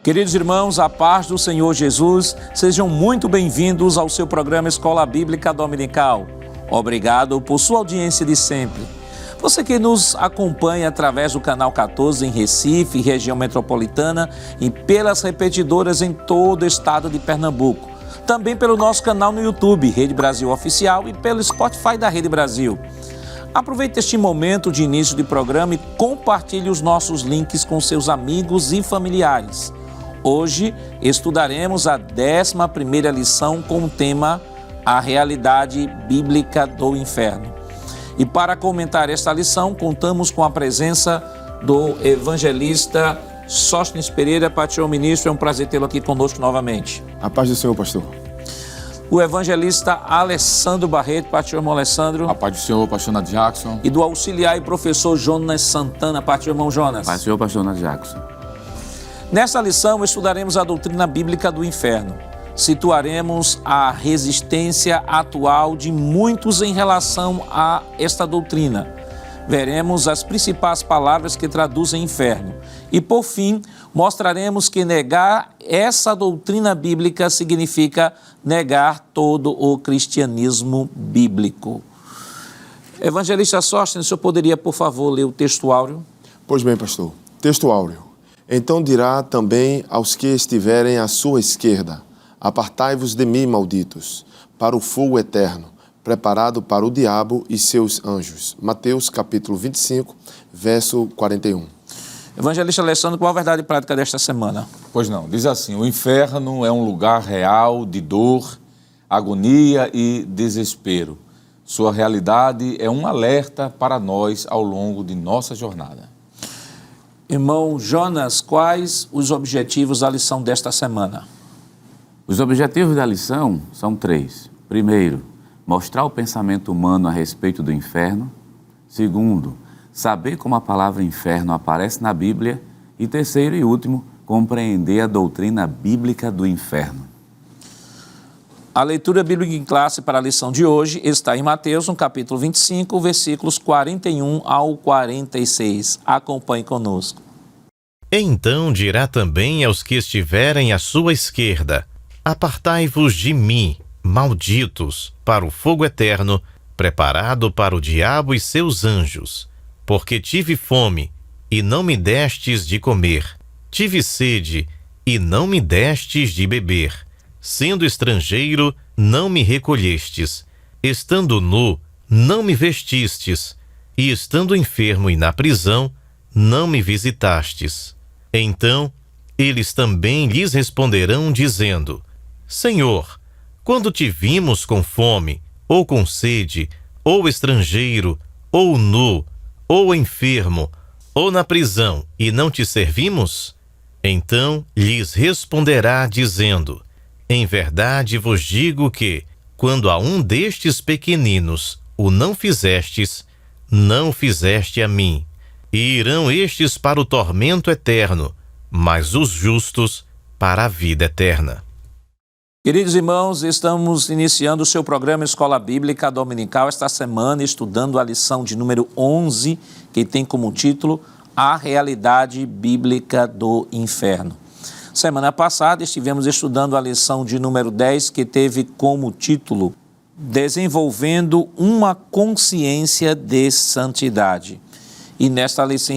Queridos irmãos, a paz do Senhor Jesus, sejam muito bem-vindos ao seu programa Escola Bíblica Dominical. Obrigado por sua audiência de sempre. Você que nos acompanha através do canal 14 em Recife, região metropolitana, e pelas repetidoras em todo o estado de Pernambuco. Também pelo nosso canal no YouTube, Rede Brasil Oficial, e pelo Spotify da Rede Brasil. Aproveite este momento de início de programa e compartilhe os nossos links com seus amigos e familiares. Hoje estudaremos a 11ª lição com o tema A Realidade Bíblica do Inferno. E para comentar esta lição, contamos com a presença do evangelista Sóstenes Pereira. Pastor ministro, é um prazer tê-lo aqui conosco novamente. A paz do Senhor, pastor. O evangelista Alessandro Barreto. Pastor irmão Alessandro. A paz do Senhor, pastor Nath Jackson. E do auxiliar e professor Jonas Santana. Pastor irmão Jonas. Paz do Senhor, pastor Nath Jackson. Nesta lição, estudaremos a doutrina bíblica do inferno. Situaremos a resistência atual de muitos em relação a esta doutrina. Veremos as principais palavras que traduzem inferno. E, por fim, mostraremos que negar essa doutrina bíblica significa negar todo o cristianismo bíblico. Evangelista Sóstenes, o senhor poderia, por favor, ler o texto áureo? Pois bem, pastor. Texto áureo. Então dirá também aos que estiverem à sua esquerda: apartai-vos de mim, malditos, para o fogo eterno, preparado para o diabo e seus anjos. Mateus capítulo 25, verso 41. Evangelista Alessandro, qual a verdade prática desta semana? Pois não, diz assim: o inferno é um lugar real de dor, agonia e desespero. Sua realidade é um alerta para nós ao longo de nossa jornada. Irmão Jonas, quais os objetivos da lição desta semana? Os objetivos da lição são 3. Primeiro, mostrar o pensamento humano a respeito do inferno. Segundo, saber como a palavra inferno aparece na Bíblia. E terceiro e último, compreender a doutrina bíblica do inferno. A leitura bíblica em classe para a lição de hoje está em Mateus, no capítulo 25, versículos 41 ao 46. Acompanhe conosco. Então dirá também aos que estiverem à sua esquerda: apartai-vos de mim, malditos, para o fogo eterno, preparado para o diabo e seus anjos. Porque tive fome, e não me destes de comer. Tive sede, e não me destes de beber. Sendo estrangeiro, não me recolhestes. Estando nu, não me vestistes. E estando enfermo e na prisão, não me visitastes. Então, eles também lhes responderão, dizendo: Senhor, quando te vimos com fome, ou com sede, ou estrangeiro, ou nu, ou enfermo, ou na prisão, e não te servimos? Então lhes responderá, dizendo: Em verdade vos digo que, quando a um destes pequeninos o não fizestes, não fizeste a mim. E irão estes para o tormento eterno, mas os justos para a vida eterna. Queridos irmãos, estamos iniciando o seu programa Escola Bíblica Dominical esta semana, estudando a lição de número 11, que tem como título A Realidade Bíblica do Inferno. Semana passada estivemos estudando a lição de número 10, que teve como título Desenvolvendo uma Consciência de Santidade. E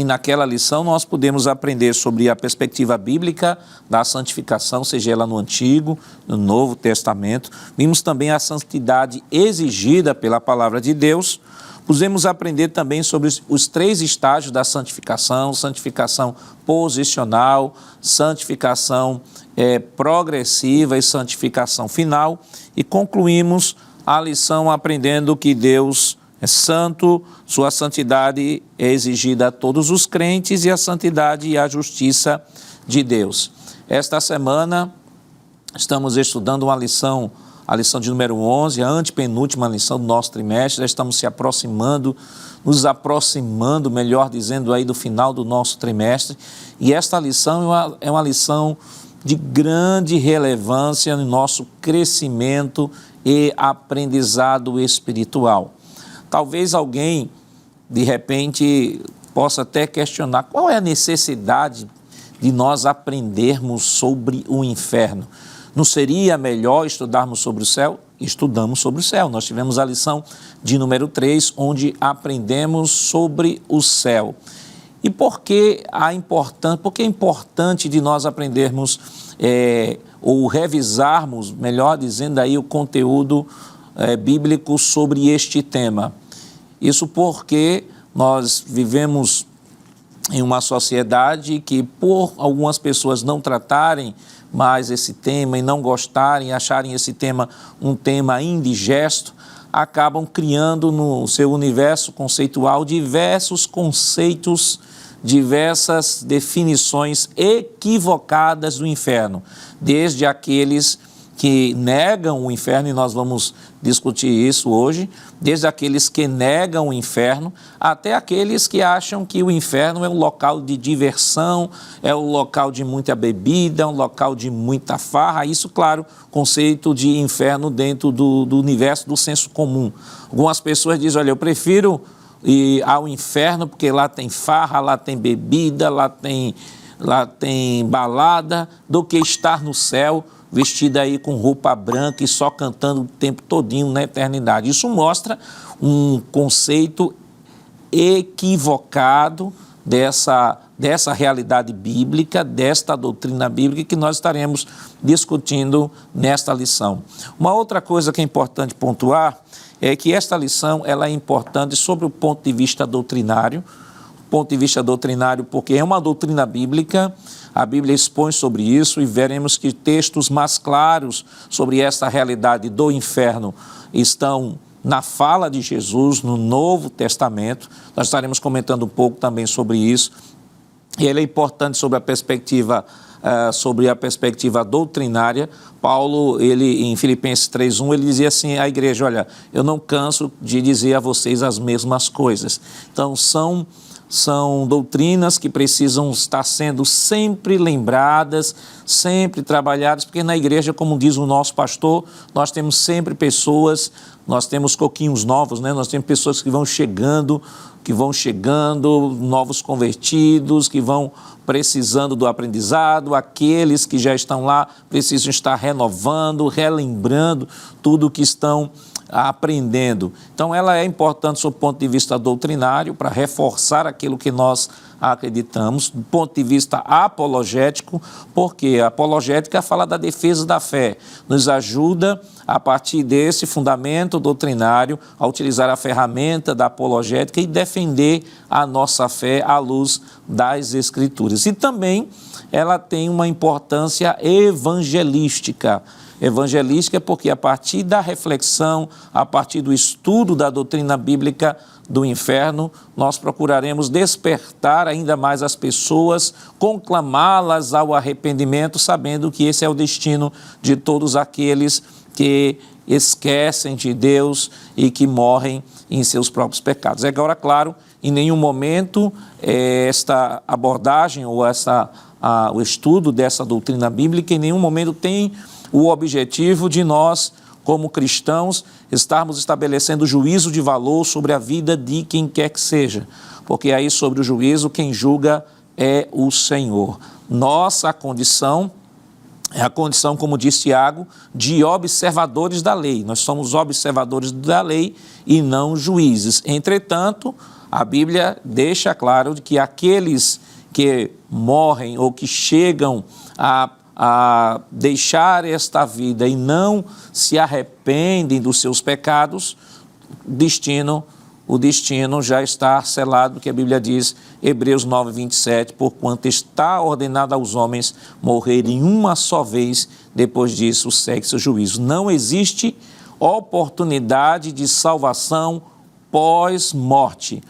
naquela lição nós pudemos aprender sobre a perspectiva bíblica da santificação, seja ela no Antigo, no Novo Testamento. Vimos também a santidade exigida pela palavra de Deus. Pudemos aprender também sobre os 3 estágios da santificação: santificação posicional, santificação progressiva e santificação final. E concluímos a lição aprendendo que Deus é santo, sua santidade é exigida a todos os crentes e a santidade e a justiça de Deus. Esta semana estamos estudando uma lição, a lição de número 11, a antepenúltima lição do nosso trimestre. Já estamos nos aproximando, melhor dizendo, aí do final do nosso trimestre. E esta lição é uma lição de grande relevância no nosso crescimento e aprendizado espiritual. Talvez alguém, de repente, possa até questionar qual é a necessidade de nós aprendermos sobre o inferno. Não seria melhor estudarmos sobre o céu? Estudamos sobre o céu. Nós tivemos a lição de número 3, onde aprendemos sobre o céu. E por que é importante de nós aprendermos ou revisarmos, melhor dizendo aí, o conteúdo bíblico sobre este tema? Isso porque nós vivemos em uma sociedade que, por algumas pessoas não tratarem mais esse tema e não gostarem, acharem esse tema um tema indigesto, acabam criando no seu universo conceitual diversos conceitos, diversas definições equivocadas do inferno, desde aqueles que negam o inferno, e nós vamos discutir isso hoje, desde aqueles que negam o inferno, até aqueles que acham que o inferno é um local de diversão, é um local de muita bebida, é um local de muita farra. Isso, claro, conceito de inferno dentro do universo do senso comum. Algumas pessoas dizem, olha, eu prefiro ir ao inferno porque lá tem farra, lá tem bebida, lá tem balada, do que estar no céu, vestida aí com roupa branca e só cantando o tempo todinho na eternidade. Isso mostra um conceito equivocado dessa realidade bíblica, desta doutrina bíblica que nós estaremos discutindo nesta lição. Uma outra coisa que é importante pontuar é que esta lição ela é importante sobre o ponto de vista doutrinário, porque é uma doutrina bíblica. A Bíblia expõe sobre isso e veremos que textos mais claros sobre esta realidade do inferno estão na fala de Jesus no Novo Testamento. Nós estaremos comentando um pouco também sobre isso. E ele é importante sobre a perspectiva doutrinária. Paulo, em Filipenses 3:1, ele dizia assim à igreja, olha, eu não canso de dizer a vocês as mesmas coisas. Então, são doutrinas que precisam estar sendo sempre lembradas, sempre trabalhadas, porque na igreja, como diz o nosso pastor, nós temos sempre pessoas, nós temos coquinhos novos, né? Nós temos pessoas que vão chegando, novos convertidos, que vão precisando do aprendizado, aqueles que já estão lá precisam estar renovando, relembrando tudo o que estão aprendendo. Então, ela é importante do ponto de vista doutrinário, para reforçar aquilo que nós acreditamos, do ponto de vista apologético, porque a apologética fala da defesa da fé, nos ajuda, a partir desse fundamento doutrinário, a utilizar a ferramenta da apologética e defender a nossa fé à luz das Escrituras. E também ela tem uma importância evangelística, porque a partir da reflexão, a partir do estudo da doutrina bíblica do inferno, nós procuraremos despertar ainda mais as pessoas, conclamá-las ao arrependimento, sabendo que esse é o destino de todos aqueles que esquecem de Deus e que morrem em seus próprios pecados. Agora, claro, em nenhum momento esta abordagem ou o estudo dessa doutrina bíblica, em nenhum momento tem o objetivo de nós, como cristãos, estarmos estabelecendo juízo de valor sobre a vida de quem quer que seja, porque aí sobre o juízo quem julga é o Senhor. Nossa condição é a condição, como disse Tiago, de observadores da lei. Nós somos observadores da lei e não juízes. Entretanto, a Bíblia deixa claro que aqueles que morrem ou que chegam a deixar esta vida e não se arrependem dos seus pecados, o destino já está selado, que a Bíblia diz, Hebreus 9:27, porquanto está ordenado aos homens morrerem uma só vez, depois disso segue seu juízo. Não existe oportunidade de salvação pós-morte.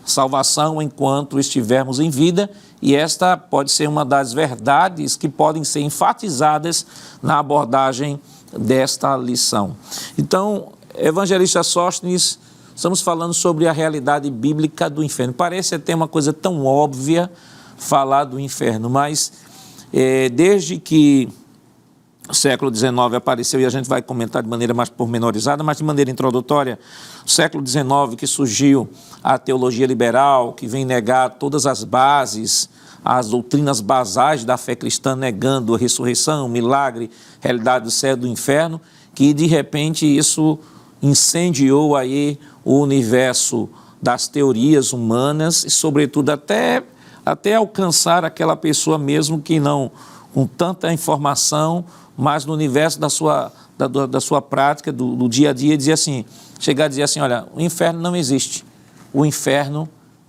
Salvação enquanto estivermos em vida, e esta pode ser uma das verdades que podem ser enfatizadas na abordagem desta lição. Então, evangelista Sóstenes, estamos falando sobre a realidade bíblica do inferno. Parece até uma coisa tão óbvia falar do inferno, mas desde que século XIX apareceu, e a gente vai comentar de maneira mais pormenorizada, mas de maneira introdutória, século XIX que surgiu a teologia liberal, que vem negar todas as bases, as doutrinas basais da fé cristã, negando a ressurreição, milagre, realidade do céu e do inferno, que de repente isso incendiou aí o universo das teorias humanas e, sobretudo, até alcançar aquela pessoa mesmo que não, com tanta informação, mas no universo da sua prática, do dia a dia, chegar a dizer assim, olha, o inferno não existe, o inferno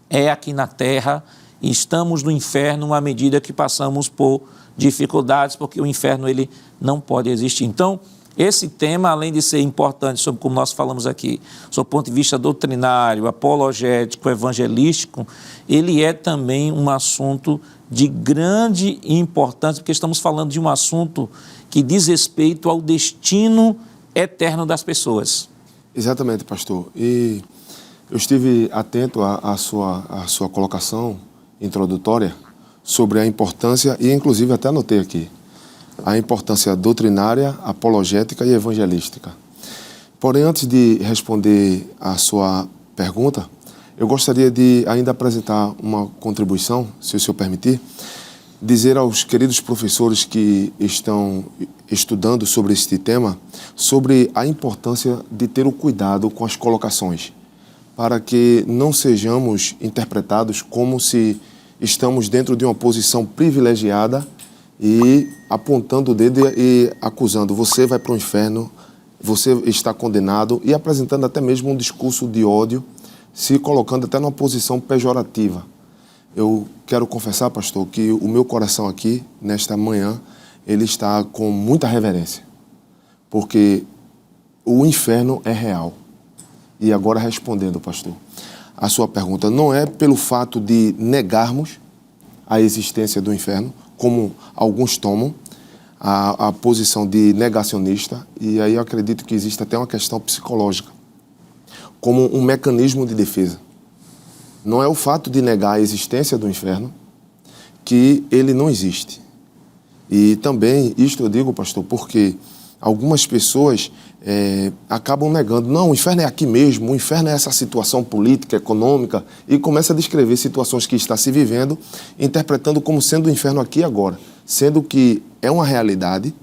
é aqui na Terra, e estamos no inferno à medida que passamos por dificuldades, porque o inferno ele não pode existir. Então, esse tema, além de ser importante, sobre como nós falamos aqui, sob o ponto de vista doutrinário, apologético, evangelístico, ele é também um assunto de grande importância, porque estamos falando de um assunto que diz respeito ao destino eterno das pessoas. Exatamente, pastor. E eu estive atento à sua colocação introdutória sobre a importância, e inclusive até anotei aqui, a importância doutrinária, apologética e evangelística. Porém, antes de responder a sua pergunta, eu gostaria de ainda apresentar uma contribuição, se o senhor permitir, dizer aos queridos professores que estão estudando sobre este tema, sobre a importância de ter o cuidado com as colocações, para que não sejamos interpretados como se estamos dentro de uma posição privilegiada e apontando o dedo e acusando, você vai para o inferno, você está condenado, e apresentando até mesmo um discurso de ódio, se colocando até numa posição pejorativa. Eu quero confessar, pastor, que o meu coração aqui, nesta manhã, ele está com muita reverência, porque o inferno é real. E agora, respondendo, pastor, a sua pergunta, não é pelo fato de negarmos a existência do inferno, como alguns tomam a posição de negacionista, e aí eu acredito que existe até uma questão psicológica, como um mecanismo de defesa. Não é o fato de negar a existência do inferno que ele não existe. E também, isto eu digo, pastor, porque algumas pessoas acabam negando, não, o inferno é aqui mesmo, o inferno é essa situação política, econômica, e começa a descrever situações que está se vivendo, interpretando como sendo o inferno aqui e agora, sendo que é uma realidade,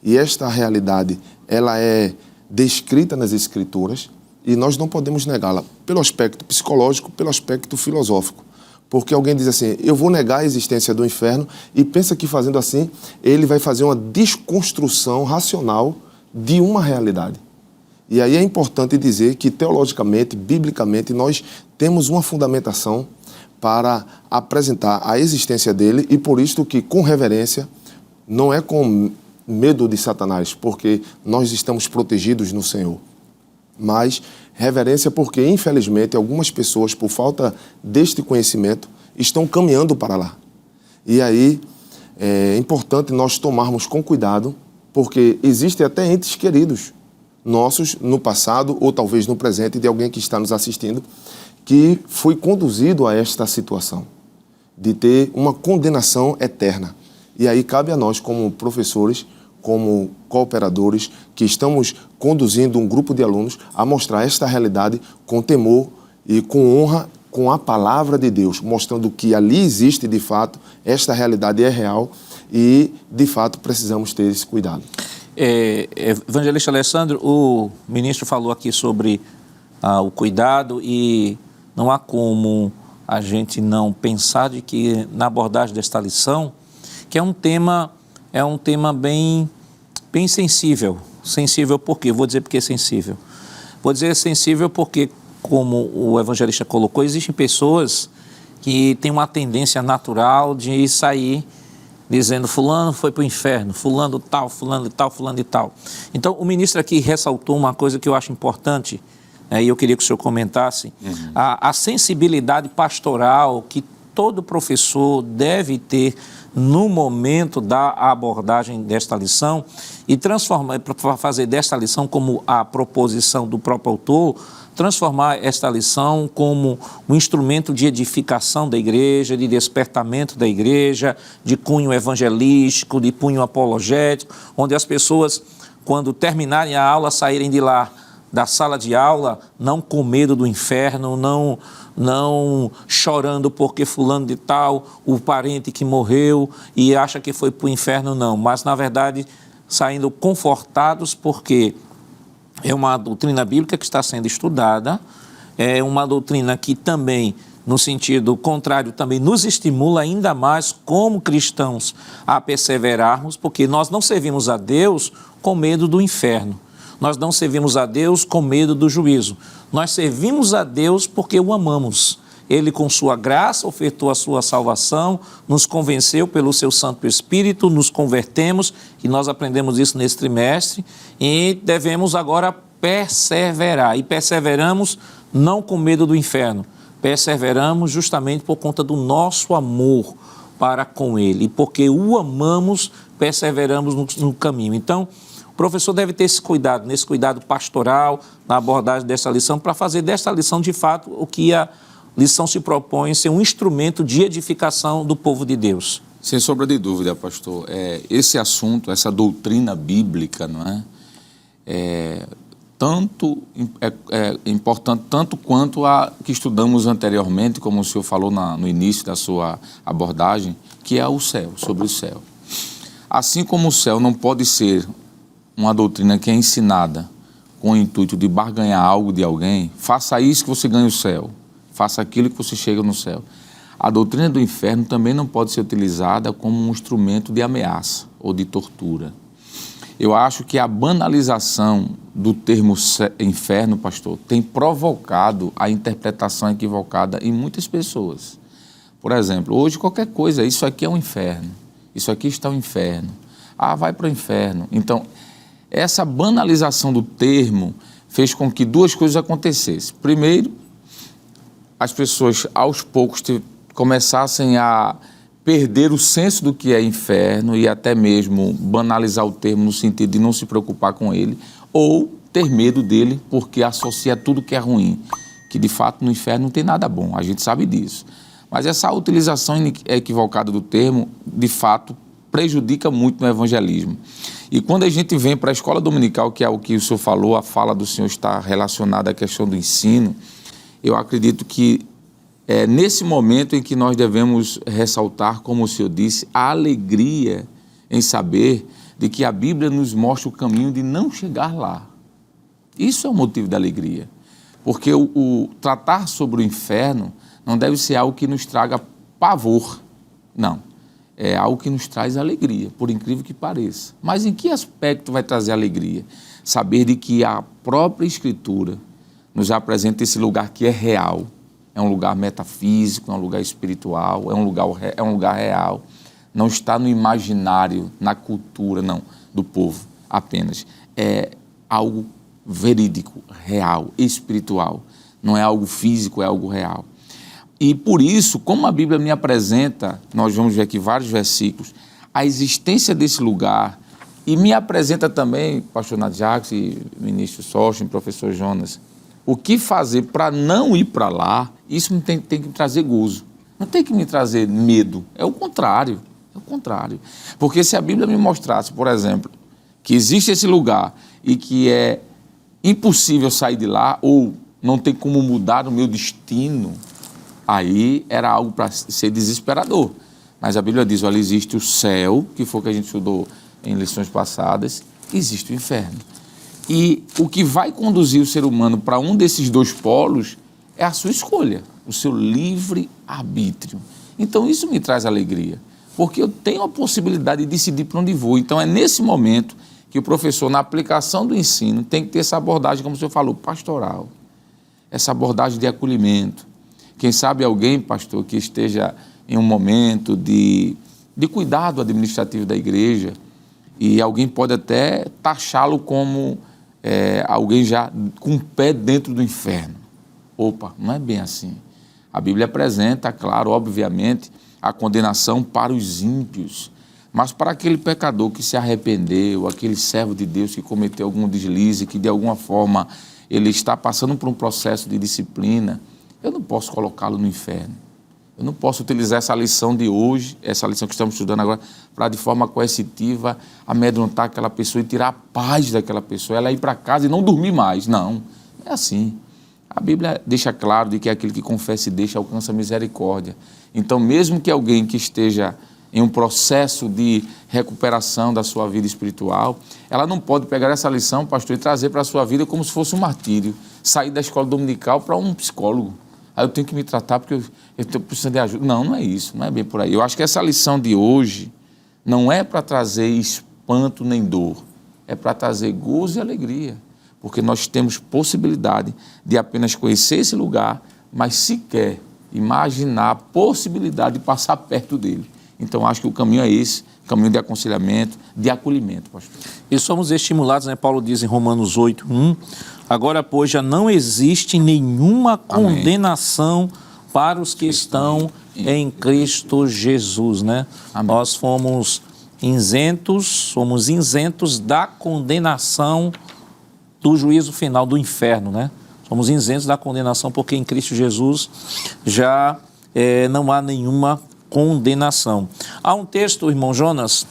e esta realidade ela é descrita nas Escrituras, e nós não podemos negá-la pelo aspecto psicológico, pelo aspecto filosófico. Porque alguém diz assim, eu vou negar a existência do inferno, e pensa que fazendo assim, ele vai fazer uma desconstrução racional de uma realidade. E aí é importante dizer que teologicamente, biblicamente, nós temos uma fundamentação para apresentar a existência dele, e por isso que com reverência, não é com medo de Satanás, porque nós estamos protegidos no Senhor, mas reverência porque, infelizmente, algumas pessoas, por falta deste conhecimento, estão caminhando para lá. E aí é importante nós tomarmos com cuidado, porque existem até entes queridos nossos no passado, ou talvez no presente, de alguém que está nos assistindo, que foi conduzido a esta situação, de ter uma condenação eterna. E aí cabe a nós, como professores, como cooperadores, que estamos conduzindo um grupo de alunos a mostrar esta realidade com temor e com honra, com a palavra de Deus, mostrando que ali existe, de fato, esta realidade é real e, de fato, precisamos ter esse cuidado. Evangelista Alessandro, o ministro falou aqui sobre o cuidado, e não há como a gente não pensar de que, na abordagem desta lição, que é um tema bem sensível. Sensível por quê? Vou dizer porque é sensível. Vou dizer sensível porque, como o evangelista colocou, existem pessoas que têm uma tendência natural de sair dizendo fulano foi para o inferno, fulano tal, fulano e tal, fulano e tal. Então, o ministro aqui ressaltou uma coisa que eu acho importante, e eu queria que o senhor comentasse, a sensibilidade pastoral que todo professor deve ter no momento da abordagem desta lição, e transformar, para fazer desta lição, como a proposição do próprio autor, transformar esta lição como um instrumento de edificação da igreja, de despertamento da igreja, de cunho evangelístico, de cunho apologético, onde as pessoas, quando terminarem a aula, saírem de lá, da sala de aula, não com medo do inferno, não chorando porque fulano de tal, o parente que morreu e acha que foi para o inferno, não, mas na verdade saindo confortados porque é uma doutrina bíblica que está sendo estudada, é uma doutrina que também, no sentido contrário, também nos estimula ainda mais como cristãos a perseverarmos, porque nós não servimos a Deus com medo do inferno. Nós não servimos a Deus com medo do juízo. Nós servimos a Deus porque o amamos. Ele, com sua graça, ofertou a sua salvação, nos convenceu pelo seu Santo Espírito, nos convertemos, e nós aprendemos isso nesse trimestre, e devemos agora perseverar. E perseveramos não com medo do inferno, perseveramos justamente por conta do nosso amor para com Ele. E porque o amamos, perseveramos no caminho. Então, o professor deve ter esse cuidado, nesse cuidado pastoral, na abordagem dessa lição, para fazer desta lição, de fato, o que a lição se propõe, ser um instrumento de edificação do povo de Deus. Sem sombra de dúvida, pastor, esse assunto, essa doutrina bíblica, não é? É importante tanto quanto a que estudamos anteriormente, como o senhor falou no início da sua abordagem, que é o céu, sobre o céu. Assim como o céu não pode ser uma doutrina que é ensinada com o intuito de barganhar algo de alguém, faça isso que você ganha o céu, faça aquilo que você chega no céu. A doutrina do inferno também não pode ser utilizada como um instrumento de ameaça ou de tortura. Eu acho que a banalização do termo inferno, pastor, tem provocado a interpretação equivocada em muitas pessoas. Por exemplo, hoje qualquer coisa, isso aqui é um inferno, isso aqui está o inferno, vai para o inferno. Então, essa banalização do termo fez com que duas coisas acontecessem. Primeiro, as pessoas aos poucos começassem a perder o senso do que é inferno e até mesmo banalizar o termo no sentido de não se preocupar com ele ou ter medo dele porque associa tudo que é ruim, que de fato no inferno não tem nada bom, a gente sabe disso. Mas essa utilização equivocada do termo, de fato, prejudica muito no evangelismo. E quando a gente vem para a escola dominical, que é o que o senhor falou, a fala do senhor está relacionada à questão do ensino, eu acredito que é nesse momento em que nós devemos ressaltar, como o senhor disse, a alegria em saber de que a Bíblia nos mostra o caminho de não chegar lá. Isso é o motivo da alegria, porque o tratar sobre o inferno não deve ser algo que nos traga pavor, não. É algo que nos traz alegria, por incrível que pareça. Mas em que aspecto vai trazer alegria? Saber de que a própria Escritura nos apresenta esse lugar que é real. É um lugar metafísico, é um lugar espiritual, é um lugar real. Não está no imaginário, na cultura, não, do povo apenas. É algo verídico, real, espiritual. Não é algo físico, é algo real. E por isso, como a Bíblia me apresenta, nós vamos ver aqui vários versículos, a existência desse lugar, e me apresenta também, pastor Nadjax e ministro Sócio, professor Jonas, o que fazer para não ir para lá, isso tem que me trazer gozo. Não tem que me trazer medo, é o contrário, Porque se a Bíblia me mostrasse, por exemplo, que existe esse lugar e que é impossível sair de lá, ou não tem como mudar o meu destino, aí era algo para ser desesperador. Mas a Bíblia diz, olha, existe o céu, que foi o que a gente estudou em lições passadas, existe o inferno. E o que vai conduzir o ser humano para um desses dois polos é a sua escolha, o seu livre-arbítrio. Então isso me traz alegria, porque eu tenho a possibilidade de decidir para onde vou. Então é nesse momento que o professor, na aplicação do ensino, tem que ter essa abordagem, como o senhor falou, pastoral, essa abordagem de acolhimento. Quem sabe alguém, pastor, que esteja em um momento de cuidado administrativo da igreja, e alguém pode até taxá-lo como alguém já com o pé dentro do inferno. Opa, não é bem assim. A Bíblia apresenta, claro, obviamente, a condenação para os ímpios, Mas para aquele pecador que se arrependeu, aquele servo de Deus que cometeu algum deslize, que de alguma forma ele está passando por um processo de disciplina, eu não posso colocá-lo no inferno. Eu não posso utilizar essa lição de hoje, essa lição que estamos estudando agora, para de forma coercitiva amedrontar aquela pessoa e tirar a paz daquela pessoa, ela ir para casa e não dormir mais. Não, é assim. A Bíblia deixa claro de que aquele que confessa e deixa alcança misericórdia. Então, mesmo que alguém que esteja em um processo de recuperação da sua vida espiritual, ela não pode pegar essa lição, pastor, e trazer para a sua vida como se fosse um martírio. Sair da escola dominical para um psicólogo. Aí eu tenho que me tratar porque eu estou precisando de ajuda. Não, não é isso, não é bem por aí. Eu acho que essa lição de hoje não é para trazer espanto nem dor, é para trazer gozo e alegria, porque nós temos possibilidade de apenas conhecer esse lugar, mas sequer imaginar a possibilidade de passar perto dele. Então, acho que o caminho é esse, caminho de aconselhamento, de acolhimento, pastor. E somos estimulados, né? Paulo diz em Romanos 8:1, agora, pois, já não existe nenhuma condenação para os que estão em Cristo Jesus, né? Amém. Nós somos isentos da condenação do juízo final do inferno, né? Somos isentos da condenação porque em Cristo Jesus já não há nenhuma condenação. Há um texto, irmão Jonas,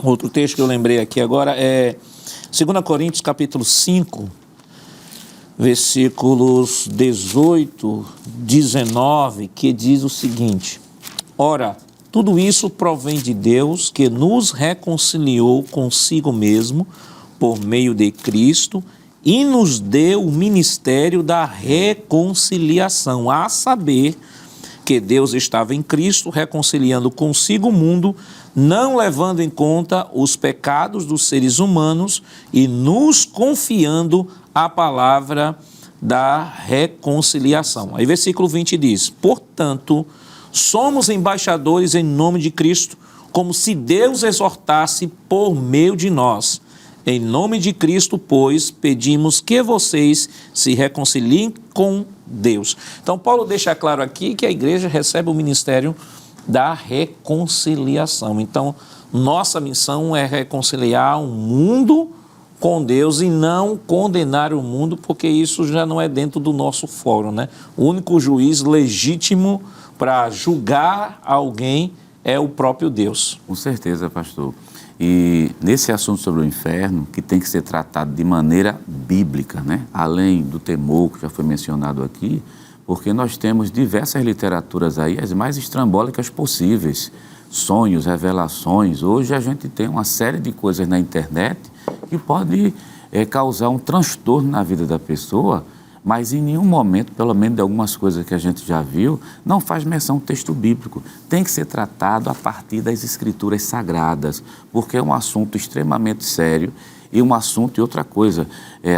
outro texto que eu lembrei aqui agora é 2 Coríntios capítulo 5, versículos 18, 19, que diz o seguinte: ora, tudo isso provém de Deus, que nos reconciliou consigo mesmo por meio de Cristo e nos deu o ministério da reconciliação, a saber, que Deus estava em Cristo reconciliando consigo o mundo, não levando em conta os pecados dos seres humanos e nos confiando a palavra da reconciliação. Aí versículo 20 diz: portanto, somos embaixadores em nome de Cristo, como se Deus exortasse por meio de nós. Em nome de Cristo, pois, pedimos que vocês se reconciliem com Deus. Então, Paulo deixa claro aqui que a igreja recebe o ministério da reconciliação. Então, nossa missão é reconciliar o mundo com Deus e não condenar o mundo, porque isso já não é dentro do nosso fórum, né? O único juiz legítimo para julgar alguém é o próprio Deus. Com certeza, pastor. E nesse assunto sobre o inferno, que tem que ser tratado de maneira bíblica, né? Além do temor que já foi mencionado aqui, porque nós temos diversas literaturas aí, as mais estrambólicas possíveis, sonhos, revelações. Hoje a gente tem uma série de coisas na internet que pode causar um transtorno na vida da pessoa, mas em nenhum momento, pelo menos de algumas coisas que a gente já viu, não faz menção ao texto bíblico. Tem que ser tratado a partir das escrituras sagradas, porque é um assunto extremamente sério e um assunto e outra coisa.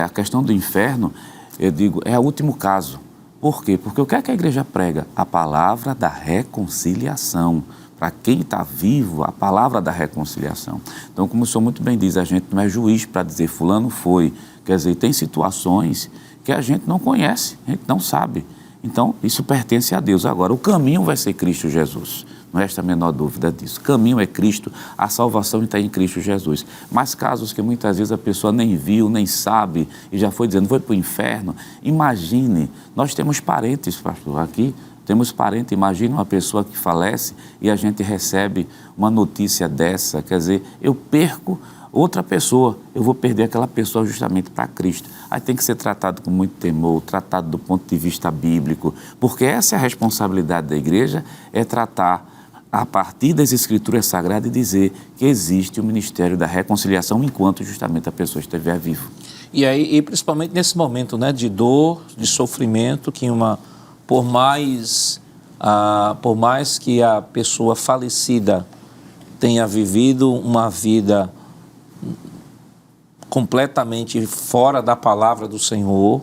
A questão do inferno, eu digo, é o último caso. Por quê? Porque o que é que a igreja prega? A palavra da reconciliação. Para quem está vivo, a palavra da reconciliação. Então, como o senhor muito bem diz, a gente não é juiz para dizer fulano foi. Quer dizer, tem situações que a gente não conhece, a gente não sabe. Então, isso pertence a Deus. Agora, o caminho vai ser Cristo Jesus. Não resta a menor dúvida disso. O caminho é Cristo, a salvação está em Cristo Jesus. Mas casos que muitas vezes a pessoa nem viu, nem sabe, e já foi dizendo, foi para o inferno. Imagine, nós temos parentes, pastor, aqui, temos parente, imagine uma pessoa que falece e a gente recebe uma notícia dessa, quer dizer, eu perco outra pessoa, eu vou perder aquela pessoa justamente para Cristo. Aí tem que ser tratado com muito temor, tratado do ponto de vista bíblico, porque essa é a responsabilidade da igreja, é tratar a partir das escrituras sagradas e dizer que existe o ministério da reconciliação enquanto justamente a pessoa estiver viva. E aí, principalmente nesse momento, né, de dor, de sofrimento, que por mais que a pessoa falecida tenha vivido uma vida completamente fora da palavra do Senhor,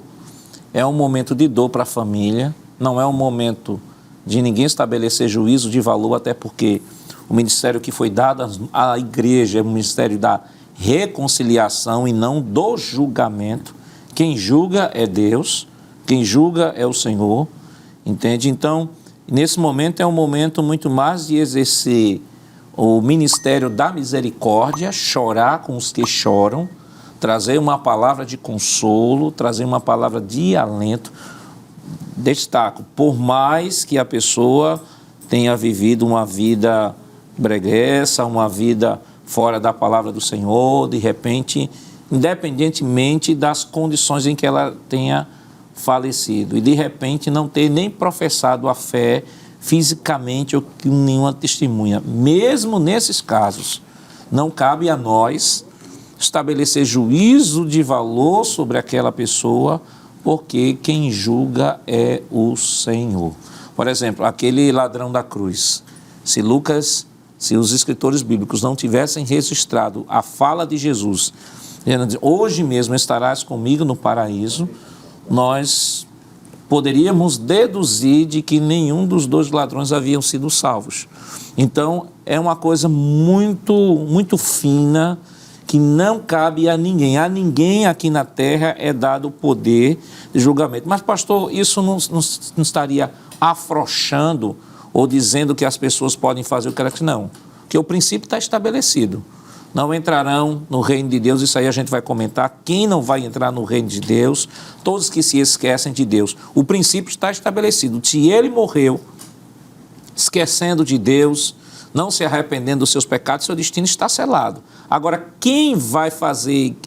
é um momento de dor para a família, não é um momento de ninguém estabelecer juízo de valor, até porque o ministério que foi dado à igreja é o ministério da reconciliação e não do julgamento. Quem julga é Deus, quem julga é o Senhor, entende? Então, nesse momento é um momento muito mais de exercer o ministério da misericórdia, chorar com os que choram, trazer uma palavra de consolo, trazer uma palavra de alento. Destaco, por mais que a pessoa tenha vivido uma vida breguessa, uma vida fora da palavra do Senhor, de repente, independentemente das condições em que ela tenha falecido, e de repente não ter nem professado a fé fisicamente ou com nenhuma testemunha. Mesmo nesses casos, não cabe a nós estabelecer juízo de valor sobre aquela pessoa, porque quem julga é o Senhor. Por exemplo, aquele ladrão da cruz. Se os escritores bíblicos não tivessem registrado a fala de Jesus, hoje mesmo estarás comigo no paraíso, nós poderíamos deduzir de que nenhum dos dois ladrões haviam sido salvos. Então, é uma coisa muito fina, que não cabe a ninguém. A ninguém aqui na terra é dado o poder de julgamento. Mas, pastor, isso não estaria afrouxando ou dizendo que as pessoas podem fazer o que elas querem? Não, porque o princípio está estabelecido. Não entrarão no reino de Deus, isso aí a gente vai comentar. Quem não vai entrar no reino de Deus? Todos que se esquecem de Deus. O princípio está estabelecido. Se ele morreu esquecendo de Deus, não se arrependendo dos seus pecados, seu destino está selado. Agora, quem vai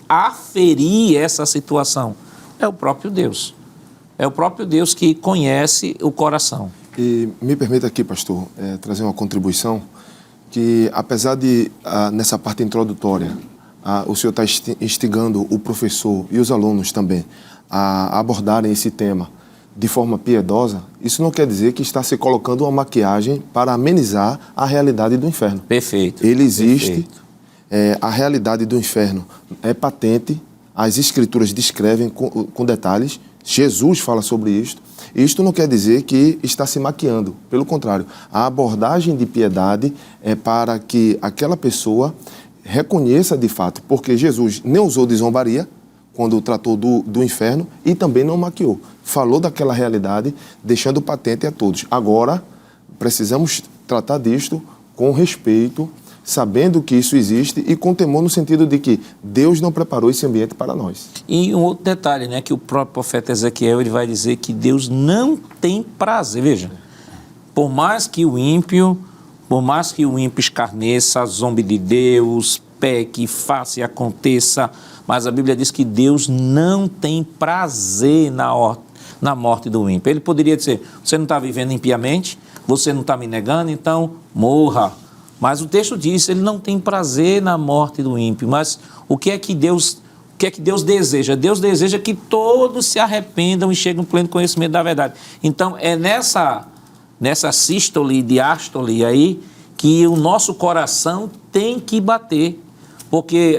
aferir essa situação? É o próprio Deus. É o próprio Deus que conhece o coração. E me permita aqui, pastor, trazer uma contribuição, que apesar de, nessa parte introdutória, o senhor está instigando o professor e os alunos também a abordarem esse tema de forma piedosa, isso não quer dizer que está se colocando uma maquiagem para amenizar a realidade do inferno. Perfeito. Ele existe, perfeito. A realidade do inferno é patente, as escrituras descrevem com detalhes, Jesus fala sobre isto. Isto não quer dizer que está se maquiando, pelo contrário, a abordagem de piedade é para que aquela pessoa reconheça de fato, porque Jesus nem usou de zombaria quando tratou do inferno e também não maquiou. Falou daquela realidade, deixando patente a todos. Agora, precisamos tratar disto com respeito, sabendo que isso existe e com temor no sentido de que Deus não preparou esse ambiente para nós. E um outro detalhe, né, que o próprio profeta Ezequiel ele vai dizer que Deus não tem prazer. Veja, por mais que o ímpio escarneça, zombe de Deus, peque, faça e aconteça, mas a Bíblia diz que Deus não tem prazer na morte do ímpio. Ele poderia dizer, você não está vivendo impiamente, você não está me negando, então morra. Mas o texto diz, ele não tem prazer na morte do ímpio. Mas o que é que Deus deseja? Deus deseja que todos se arrependam e cheguem ao pleno conhecimento da verdade. Então, é nessa sístole e diástole aí que o nosso coração tem que bater. Porque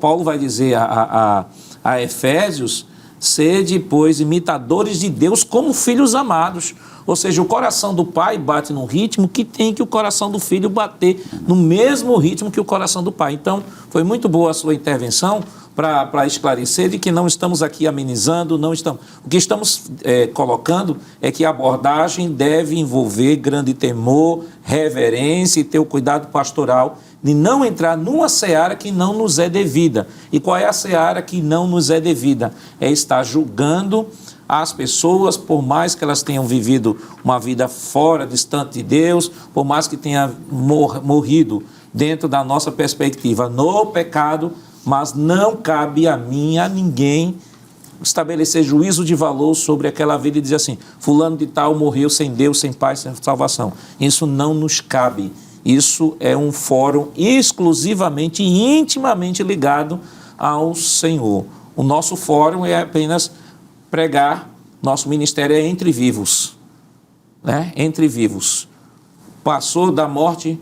Paulo vai dizer a Efésios, sede, pois, imitadores de Deus como filhos amados. Ou seja, o coração do pai bate num ritmo que tem que o coração do filho bater no mesmo ritmo que o coração do pai. Então, foi muito boa a sua intervenção para esclarecer de que não estamos aqui amenizando, não estamos. O que estamos colocando é que a abordagem deve envolver grande temor, reverência e ter o cuidado pastoral de não entrar numa seara que não nos é devida. E qual é a seara que não nos é devida? É estar julgando as pessoas, por mais que elas tenham vivido uma vida fora, distante de Deus, por mais que tenha morrido dentro da nossa perspectiva no pecado, mas não cabe a mim, a ninguém, estabelecer juízo de valor sobre aquela vida e dizer assim, fulano de tal morreu sem Deus, sem paz, sem salvação. Isso não nos cabe. Isso é um fórum exclusivamente e intimamente ligado ao Senhor. O nosso fórum é apenas pregar, nosso ministério é entre vivos, né? Entre vivos. Passou da morte,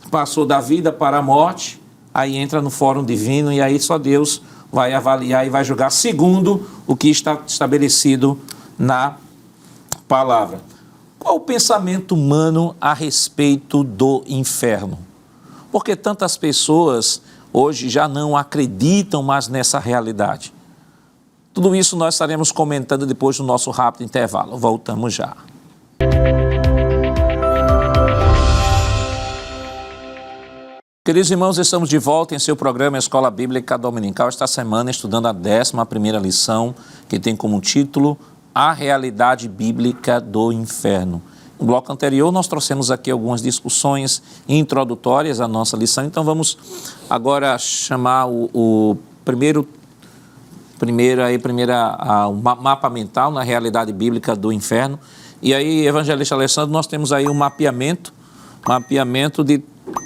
passou da vida para a morte, aí entra no fórum divino e aí só Deus vai avaliar e vai julgar segundo o que está estabelecido na palavra. Qual o pensamento humano a respeito do inferno? Porque tantas pessoas hoje já não acreditam mais nessa realidade. Tudo isso nós estaremos comentando depois do nosso rápido intervalo. Voltamos já. Queridos irmãos, estamos de volta em seu programa Escola Bíblica Dominical, esta semana estudando a 11ª lição, que tem como título A Realidade Bíblica do Inferno. No bloco anterior, nós trouxemos aqui algumas discussões introdutórias à nossa lição, então vamos agora chamar o mapa mental na realidade bíblica do inferno. E aí, evangelista Alessandro, nós temos aí um mapeamento de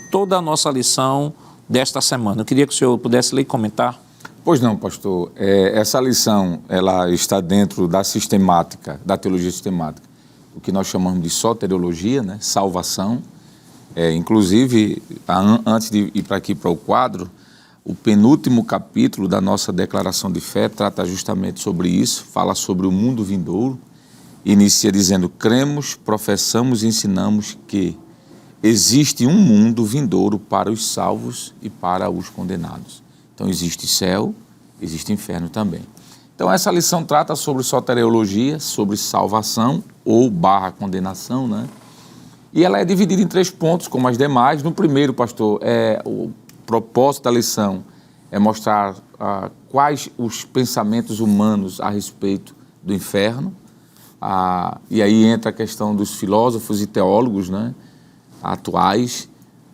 toda a nossa lição desta semana. Eu queria que o senhor pudesse ler e comentar. Pois não, pastor. Essa lição, ela está dentro da sistemática, da teologia sistemática, o que nós chamamos de soteriologia, né? Salvação. Inclusive, antes de ir para o quadro, o penúltimo capítulo da nossa declaração de fé trata justamente sobre isso, fala sobre o mundo vindouro, inicia dizendo: cremos, professamos e ensinamos que existe um mundo vindouro para os salvos e para os condenados. Então existe céu, existe inferno também. Então essa lição trata sobre soteriologia, sobre salvação ou condenação, né? E ela é dividida em 3 pontos, como as demais. No primeiro, pastor, o propósito da lição é mostrar quais os pensamentos humanos a respeito do inferno. E aí entra a questão dos filósofos e teólogos, né, atuais,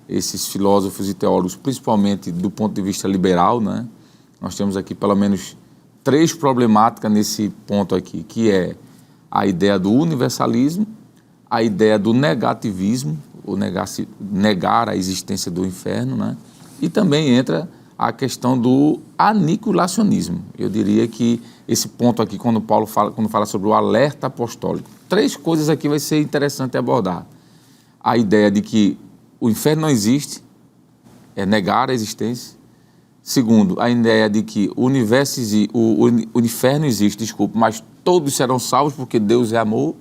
esses filósofos e teólogos, principalmente do ponto de vista liberal, né? Nós temos aqui pelo menos 3 problemáticas nesse ponto aqui, que é a ideia do universalismo, a ideia do negativismo, ou negar a existência do inferno, né? E também entra a questão do aniquilacionismo. Eu diria que esse ponto aqui, quando Paulo fala sobre o alerta apostólico, 3 coisas aqui vai ser interessante abordar. A ideia de que o inferno não existe, é negar a existência. Segundo, a ideia de que o inferno existe, mas todos serão salvos porque Deus é amor.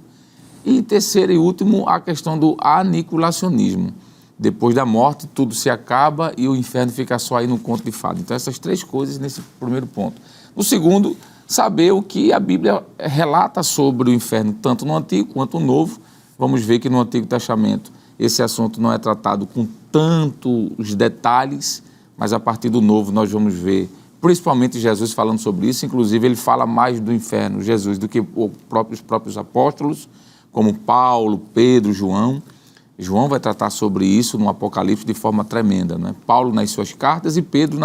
E terceiro e último, a questão do aniquilacionismo. Depois da morte, tudo se acaba e o inferno fica só aí no conto de fada. Então, essas 3 coisas nesse primeiro ponto. No segundo, saber o que a Bíblia relata sobre o inferno, tanto no Antigo quanto no Novo. Vamos ver que no Antigo Testamento esse assunto não é tratado com tantos detalhes, mas a partir do Novo nós vamos ver, principalmente Jesus falando sobre isso. Inclusive ele fala mais do inferno, Jesus, do que os próprios apóstolos, como Paulo, Pedro, João. João vai tratar sobre isso no Apocalipse de forma tremenda, né? Paulo nas suas cartas e Pedro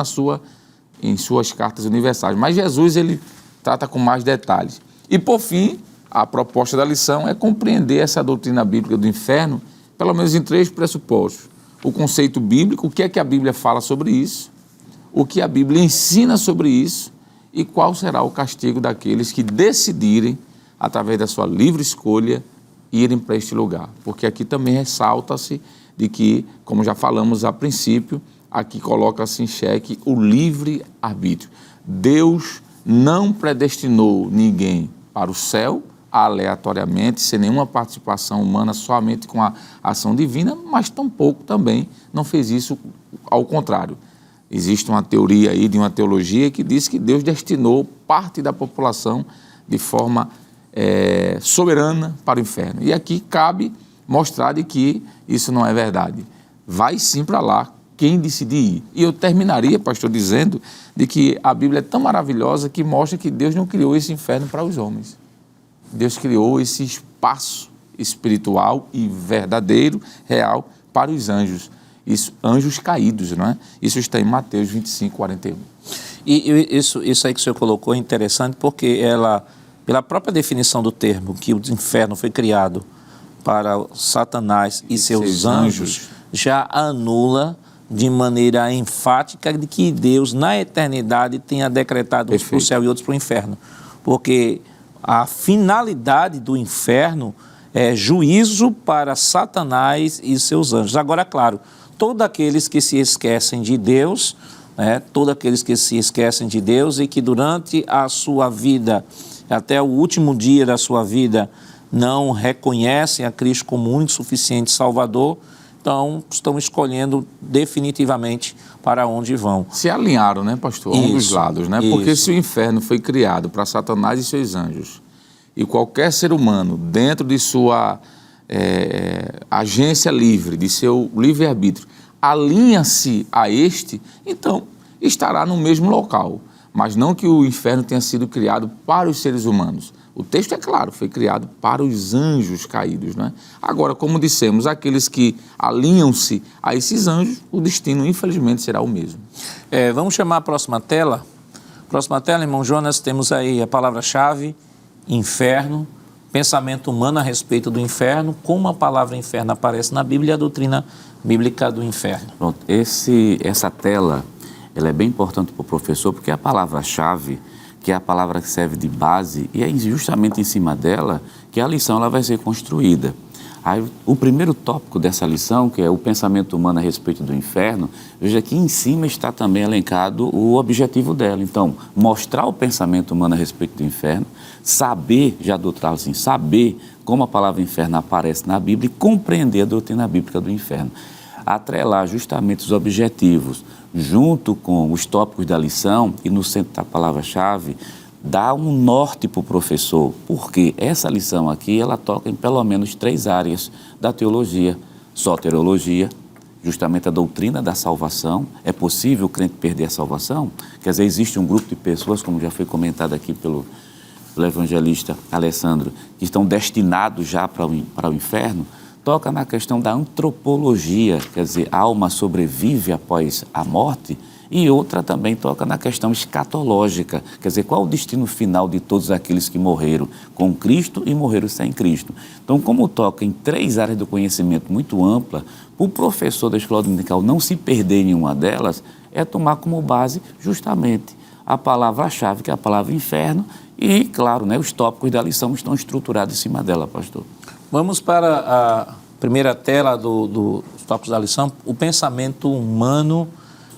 em suas cartas universais. Mas Jesus ele trata com mais detalhes. E por fim, a proposta da lição é compreender essa doutrina bíblica do inferno, pelo menos em 3 pressupostos. O conceito bíblico, o que é que a Bíblia fala sobre isso, o que a Bíblia ensina sobre isso e qual será o castigo daqueles que decidirem, através da sua livre escolha, irem para este lugar. Porque aqui também ressalta-se de que, como já falamos a princípio, aqui coloca-se em xeque o livre-arbítrio. Deus não predestinou ninguém para o céu aleatoriamente, sem nenhuma participação humana, somente com a ação divina, mas tampouco também não fez isso ao contrário. Existe uma teoria aí de uma teologia que diz que Deus destinou parte da população de forma soberana para o inferno. E aqui cabe mostrar de que isso não é verdade. Vai sim para lá quem decidir ir. E eu terminaria, pastor, dizendo de que a Bíblia é tão maravilhosa que mostra que Deus não criou esse inferno para os homens. Deus criou esse espaço espiritual e verdadeiro, real, para os anjos. Isso, anjos caídos, não é? Isso está em Mateus 25, 41. E isso aí que o senhor colocou é interessante porque ela, pela própria definição do termo, que o inferno foi criado para Satanás e seus anjos, já anula de maneira enfática de que Deus, na eternidade, tenha decretado uns para o céu e outros para o inferno. Porque a finalidade do inferno é juízo para Satanás e seus anjos. Agora, claro, todos aqueles que se esquecem de Deus, todos aqueles que se esquecem de Deus e que durante a sua vida, até o último dia da sua vida, não reconhecem a Cristo como único e suficiente Salvador, então estão escolhendo definitivamente para onde vão. Se alinharam, né, pastor? Um dos lados, né? Porque se o inferno foi criado para Satanás e seus anjos, e qualquer ser humano, dentro de sua agência livre, de seu livre-arbítrio, alinha-se a este, então estará no mesmo local. Mas não que o inferno tenha sido criado para os seres humanos. O texto é claro, foi criado para os anjos caídos, né? Agora, como dissemos, aqueles que alinham-se a esses anjos, o destino, infelizmente, será o mesmo. Vamos chamar a próxima tela. Próxima tela, irmão Jonas, temos aí a palavra-chave, inferno, pensamento humano a respeito do inferno, como a palavra inferno aparece na Bíblia e a doutrina bíblica do inferno. Pronto, essa tela, ela é bem importante para o professor, porque a palavra-chave, que é a palavra que serve de base, e é justamente em cima dela que a lição ela vai ser construída. Aí, o primeiro tópico dessa lição, que é o pensamento humano a respeito do inferno, veja que em cima está também elencado o objetivo dela. Então, mostrar o pensamento humano a respeito do inferno, saber, já do outro lado assim, saber como a palavra inferno aparece na Bíblia e compreender a doutrina bíblica do inferno. Atrelar justamente os objetivos, junto com os tópicos da lição e no centro da palavra-chave, dá um norte para o professor, porque essa lição aqui, ela toca em pelo menos 3 áreas da teologia. Soteriologia, justamente a doutrina da salvação. É possível o crente perder a salvação? Quer dizer, existe um grupo de pessoas, como já foi comentado aqui pelo evangelista Alessandro, que estão destinados já para o inferno. Toca na questão da antropologia, quer dizer, a alma sobrevive após a morte, e outra também toca na questão escatológica, quer dizer, qual o destino final de todos aqueles que morreram com Cristo e morreram sem Cristo. Então, como toca em 3 áreas do conhecimento muito ampla, o professor da escola dominical não se perder em nenhuma delas, é tomar como base justamente a palavra-chave, que é a palavra inferno, e, claro, né, os tópicos da lição estão estruturados em cima dela, pastor. Vamos para a primeira tela dos tópicos da lição, o pensamento humano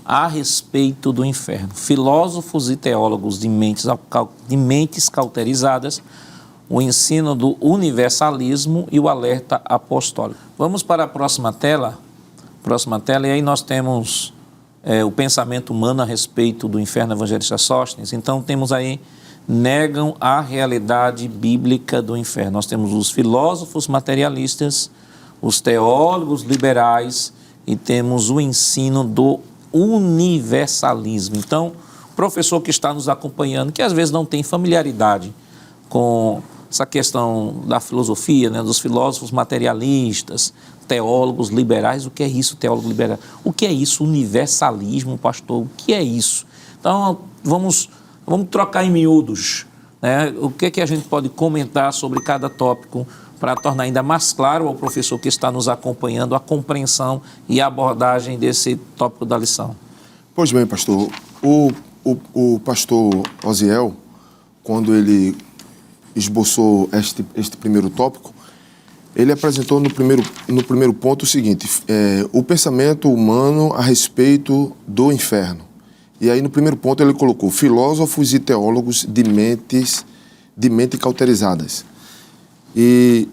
a respeito do inferno. Filósofos e teólogos de mentes cauterizadas, o ensino do universalismo e o alerta apostólico. Vamos para a próxima tela, e aí nós temos o pensamento humano a respeito do inferno, evangelista Sóstenes. Então temos aí, negam a realidade bíblica do inferno. Nós temos os filósofos materialistas, os teólogos liberais e temos o ensino do universalismo. Então, o professor que está nos acompanhando, que às vezes não tem familiaridade com essa questão da filosofia, né, dos filósofos materialistas, teólogos liberais, o que é isso, teólogo liberal? O que é isso, universalismo, pastor? O que é isso? Então, vamos trocar em miúdos, né? O que a gente pode comentar sobre cada tópico para tornar ainda mais claro ao professor que está nos acompanhando a compreensão e a abordagem desse tópico da lição. Pois bem, pastor, o pastor Osiel, quando ele esboçou este primeiro tópico, ele apresentou no primeiro ponto o seguinte, o pensamento humano a respeito do inferno. E aí no primeiro ponto ele colocou filósofos e teólogos de mente cauterizadas. E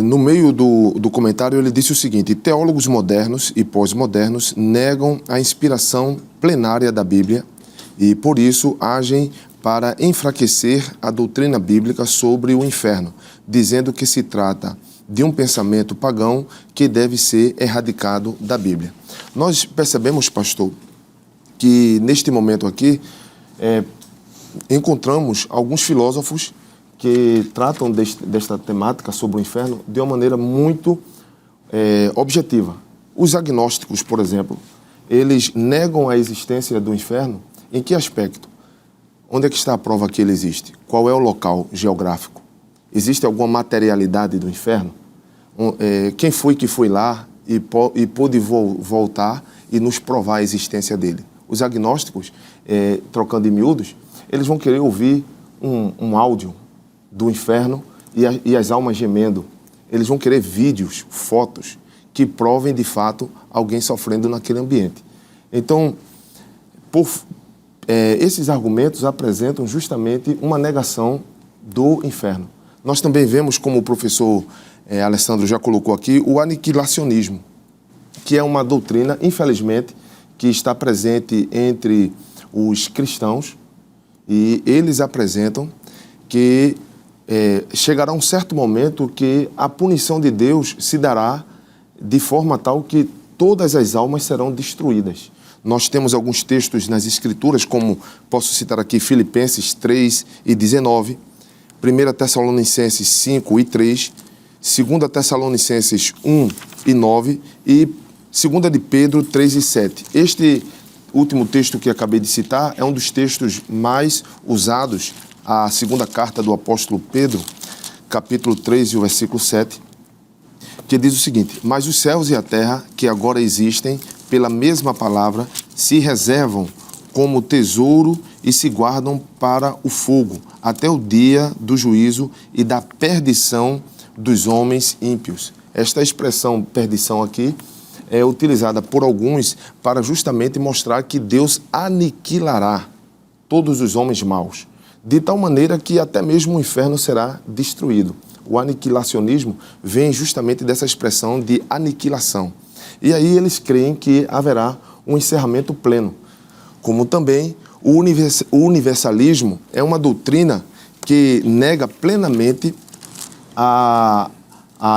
no meio do comentário ele disse o seguinte, teólogos modernos e pós-modernos negam a inspiração plenária da Bíblia e por isso agem para enfraquecer a doutrina bíblica sobre o inferno, dizendo que se trata de um pensamento pagão que deve ser erradicado da Bíblia. Nós percebemos, pastor, que neste momento aqui encontramos alguns filósofos que tratam desta temática sobre o inferno de uma maneira muito objetiva. Os agnósticos, por exemplo, eles negam a existência do inferno em que aspecto? Onde é que está a prova que ele existe? Qual é o local geográfico? Existe alguma materialidade do inferno? Quem foi que foi lá e pôde voltar e nos provar a existência dele? Os agnósticos, trocando em miúdos, eles vão querer ouvir um áudio do inferno e as almas gemendo. Eles vão querer vídeos, fotos, que provem de fato alguém sofrendo naquele ambiente. Então, esses argumentos apresentam justamente uma negação do inferno. Nós também vemos, como o professor Alessandro já colocou aqui, o aniquilacionismo, que é uma doutrina, infelizmente, que está presente entre os cristãos, e eles apresentam que chegará um certo momento que a punição de Deus se dará de forma tal que todas as almas serão destruídas. Nós temos alguns textos nas Escrituras, como posso citar aqui Filipenses 3:19, 1 Tessalonicenses 5:3, 2 Tessalonicenses 1:9 e 2 de Pedro 3:7. Este último texto que acabei de citar é um dos textos mais usados, a segunda carta do apóstolo Pedro, capítulo 3 e o versículo 7, que diz o seguinte: mas os céus e a terra, que agora existem, pela mesma palavra, se reservam como tesouro e se guardam para o fogo, até o dia do juízo e da perdição dos homens ímpios. Esta expressão perdição aqui é utilizada por alguns para justamente mostrar que Deus aniquilará todos os homens maus, de tal maneira que até mesmo o inferno será destruído. O aniquilacionismo vem justamente dessa expressão de aniquilação. E aí eles creem que haverá um encerramento pleno. Como também o universalismo é uma doutrina que nega plenamente a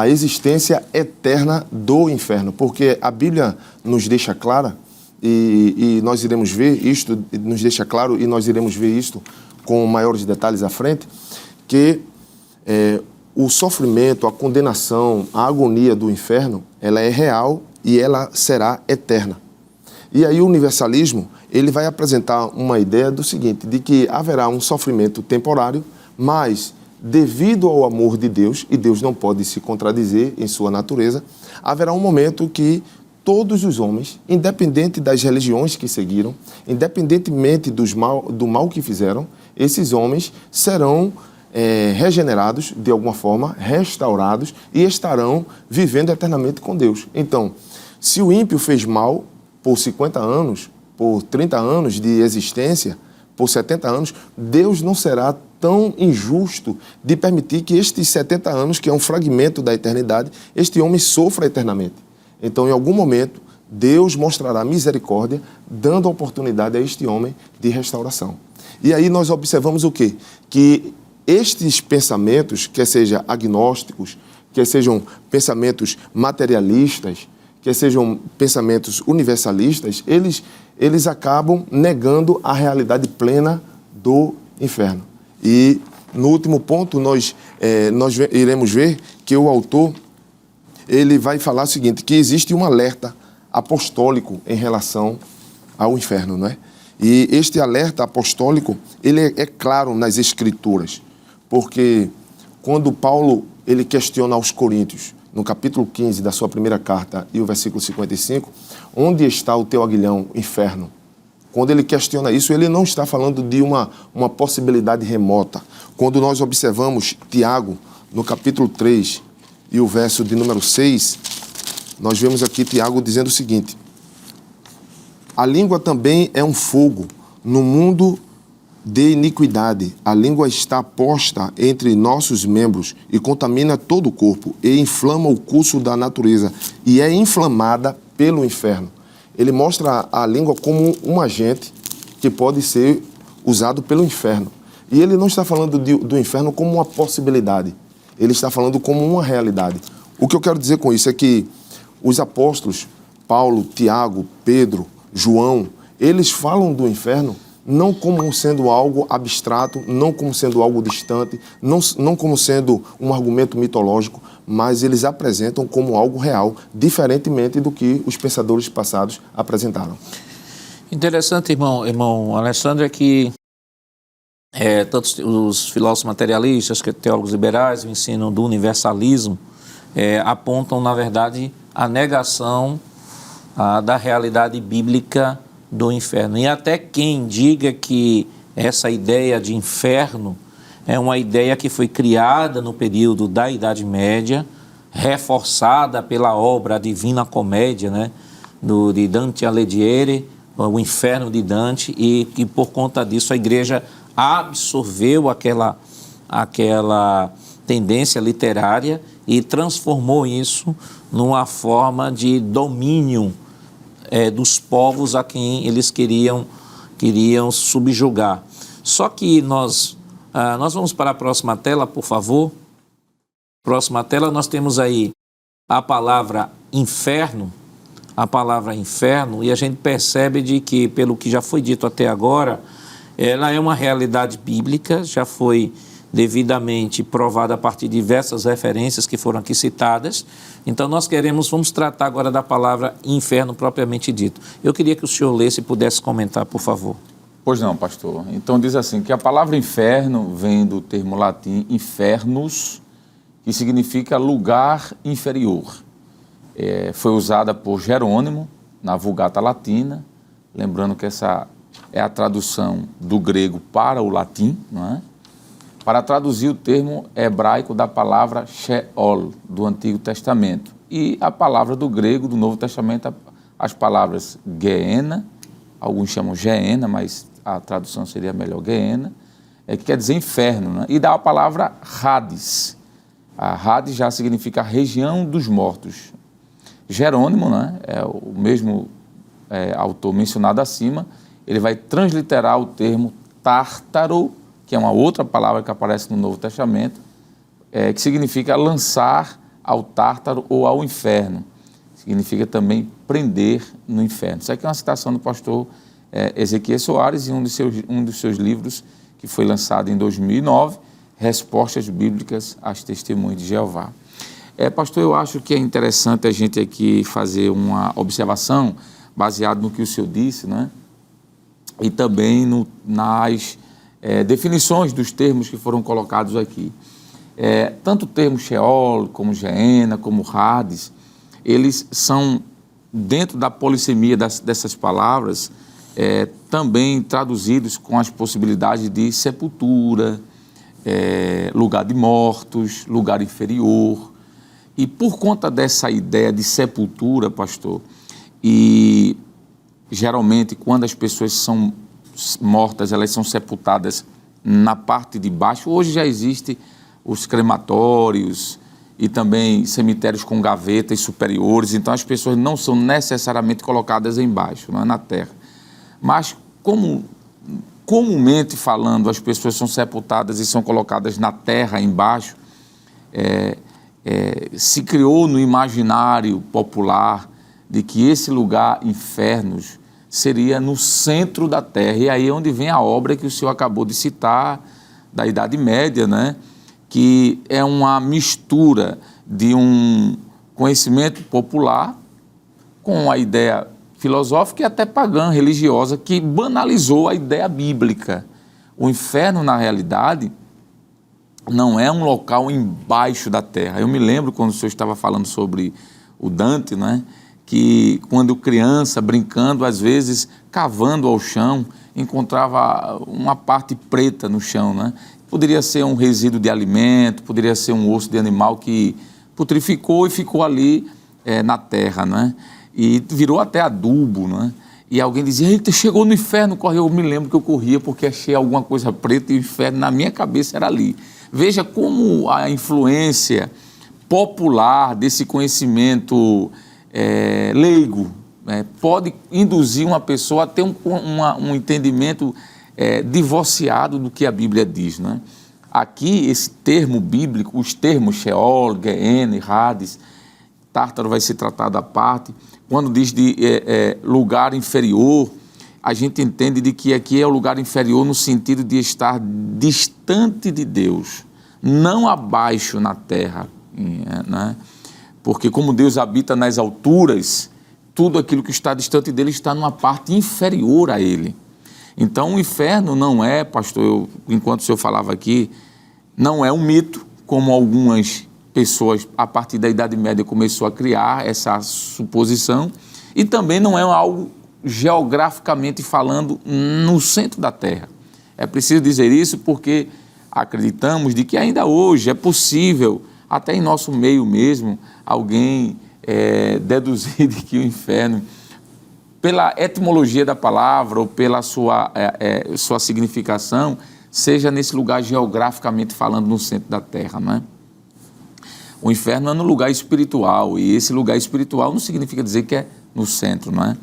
existência eterna do inferno, porque a Bíblia nos deixa clara, e nós iremos ver isto, nos deixa claro, e nós iremos ver isto com maiores detalhes à frente, que o sofrimento, a condenação, a agonia do inferno, ela é real e ela será eterna. E aí o universalismo, ele vai apresentar uma ideia do seguinte, de que haverá um sofrimento temporário, mas devido ao amor de Deus, e Deus não pode se contradizer em sua natureza, haverá um momento que todos os homens, independente das religiões que seguiram, independentemente do mal que fizeram, esses homens serão regenerados, de alguma forma, restaurados e estarão vivendo eternamente com Deus. Então, se o ímpio fez mal por 50 anos, por 30 anos de existência, por 70 anos, Deus não será tão injusto de permitir que estes 70 anos, que é um fragmento da eternidade, este homem sofra eternamente. Então, em algum momento, Deus mostrará misericórdia, dando a oportunidade a este homem de restauração. E aí nós observamos o quê? Que estes pensamentos, quer sejam agnósticos, quer sejam pensamentos materialistas, quer sejam pensamentos universalistas, eles acabam negando a realidade plena do inferno. E no último ponto nós iremos ver que o autor ele vai falar o seguinte, que existe um alerta apostólico em relação ao inferno, não é? E este alerta apostólico, ele é claro nas Escrituras, porque quando Paulo ele questiona aos Coríntios, no capítulo 15 da sua primeira carta e o versículo 55, onde está o teu aguilhão, inferno? Quando ele questiona isso, ele não está falando de uma possibilidade remota. Quando nós observamos Tiago, no capítulo 3 e o verso de número 6, nós vemos aqui Tiago dizendo o seguinte: a língua também é um fogo no mundo de iniquidade. A língua está posta entre nossos membros e contamina todo o corpo e inflama o curso da natureza e é inflamada pelo inferno. Ele mostra a língua como um agente que pode ser usado pelo inferno. E ele não está falando do inferno como uma possibilidade. Ele está falando como uma realidade. O que eu quero dizer com isso é que os apóstolos, Paulo, Tiago, Pedro, João, eles falam do inferno não como sendo algo abstrato, não como sendo algo distante, não como sendo um argumento mitológico, mas eles apresentam como algo real, diferentemente do que os pensadores passados apresentaram. Interessante, irmão Alessandro, é que tanto os filósofos materialistas, que teólogos liberais, o ensino do universalismo, apontam, na verdade, a negação da realidade bíblica do inferno. E até quem diga que essa ideia de inferno é uma ideia que foi criada no período da Idade Média, reforçada pela obra Divina Comédia, né, de Dante Alighieri, o Inferno de Dante, e que por conta disso a igreja absorveu aquela tendência literária e transformou isso numa forma de domínio dos povos a quem eles queriam subjugar. Só que nós vamos para a próxima tela, por favor. Próxima tela, nós temos aí a palavra inferno. a palavra inferno e a gente percebe de que, pelo que já foi dito até agora, ela é uma realidade bíblica, já foi devidamente provada a partir de diversas referências que foram aqui citadas. Então nós vamos tratar agora da palavra inferno propriamente dito. Eu queria que o senhor lesse e pudesse comentar, por favor. Pois não, pastor. Então diz assim, que a palavra inferno vem do termo latim infernus, que significa lugar inferior. Foi usada por Jerônimo na Vulgata Latina, lembrando que essa é a tradução do grego para o latim, não é? Para traduzir o termo hebraico da palavra Sheol, do Antigo Testamento. E a palavra do grego, do Novo Testamento, as palavras Geena, alguns chamam Geena, mas a tradução seria melhor Geena, que quer dizer inferno, né? E dá a palavra Hades. A Hades já significa região dos mortos. Jerônimo, né, é o mesmo autor mencionado acima, ele vai transliterar o termo Tártaro, que é uma outra palavra que aparece no Novo Testamento, que significa lançar ao Tártaro ou ao inferno. Significa também prender no inferno. Isso aqui é uma citação do pastor Ezequiel Soares em um dos seus livros, que foi lançado em 2009, Respostas Bíblicas às Testemunhas de Jeová. Pastor, eu acho que é interessante a gente aqui fazer uma observação baseada no que o senhor disse, né? E também nas definições dos termos que foram colocados aqui. Tanto o termo Sheol, como Geena, como Hades, eles são, dentro da polissemia dessas palavras, também traduzidos com as possibilidades de sepultura, lugar de mortos, lugar inferior. E por conta dessa ideia de sepultura, pastor, e geralmente quando as pessoas são mortas, elas são sepultadas na parte de baixo. Hoje já existem os crematórios e também cemitérios com gavetas superiores, então as pessoas não são necessariamente colocadas embaixo, não é na terra. Mas comumente falando, as pessoas são sepultadas e são colocadas na terra embaixo, se criou no imaginário popular de que esse lugar, infernos, seria no centro da terra. E aí é onde vem a obra que o senhor acabou de citar, da Idade Média, né? Que é uma mistura de um conhecimento popular com a ideia filosófica e até pagã, religiosa, que banalizou a ideia bíblica. O inferno, na realidade, não é um local embaixo da terra. Eu me lembro quando o senhor estava falando sobre o Dante, né? Que quando criança, brincando, às vezes cavando ao chão, encontrava uma parte preta no chão, né? Poderia ser um resíduo de alimento, poderia ser um osso de animal que putrificou e ficou ali na terra, né? E virou até adubo, né? E alguém dizia, eita, chegou no inferno, correu. Eu me lembro que eu corria porque achei alguma coisa preta e o inferno na minha cabeça era ali. Veja como a influência popular desse conhecimento leigo pode induzir uma pessoa a ter um entendimento divorciado do que a Bíblia diz, né? Aqui, esse termo bíblico, os termos Sheol, Geena e Hades, Tártaro vai ser tratado à parte. Quando diz de lugar inferior, a gente entende de que aqui é o lugar inferior no sentido de estar distante de Deus, não abaixo na terra, né? Porque como Deus habita nas alturas, tudo aquilo que está distante dele está numa parte inferior a ele. Então o inferno não é, pastor, enquanto o senhor falava aqui, não é um mito, como algumas pessoas a partir da Idade Média começou a criar essa suposição, e também não é algo geograficamente falando no centro da terra. É preciso dizer isso porque acreditamos de que ainda hoje é possível, até em nosso meio mesmo, alguém deduzir de que o inferno, pela etimologia da palavra ou pela sua significação, seja nesse lugar geograficamente falando no centro da terra, não é? O inferno é no lugar espiritual, e esse lugar espiritual não significa dizer que é no centro, não é?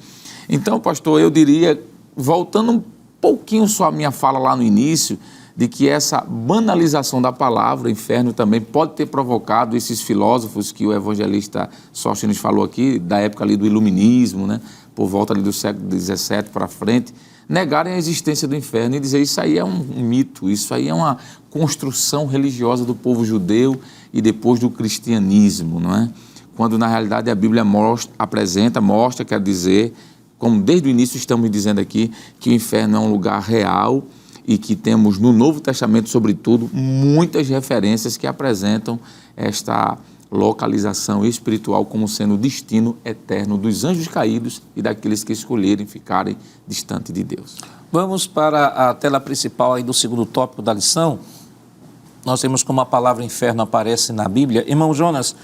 Então, pastor, eu diria, voltando pouquinho só a minha fala lá no início, de que essa banalização da palavra inferno também pode ter provocado esses filósofos que o evangelista Sóstenes falou aqui, da época ali do iluminismo, né, por volta ali do século XVII para frente, negarem a existência do inferno e dizer isso aí é um mito, isso aí é uma construção religiosa do povo judeu e depois do cristianismo, não é? Quando na realidade a Bíblia mostra, quer dizer, como desde o início estamos dizendo aqui, que o inferno é um lugar real e que temos no Novo Testamento, sobretudo, muitas referências que apresentam esta localização espiritual como sendo o destino eterno dos anjos caídos e daqueles que escolherem ficarem distante de Deus. Vamos para a tela principal aí do segundo tópico da lição. Nós temos como a palavra inferno aparece na Bíblia. Irmão Jonas,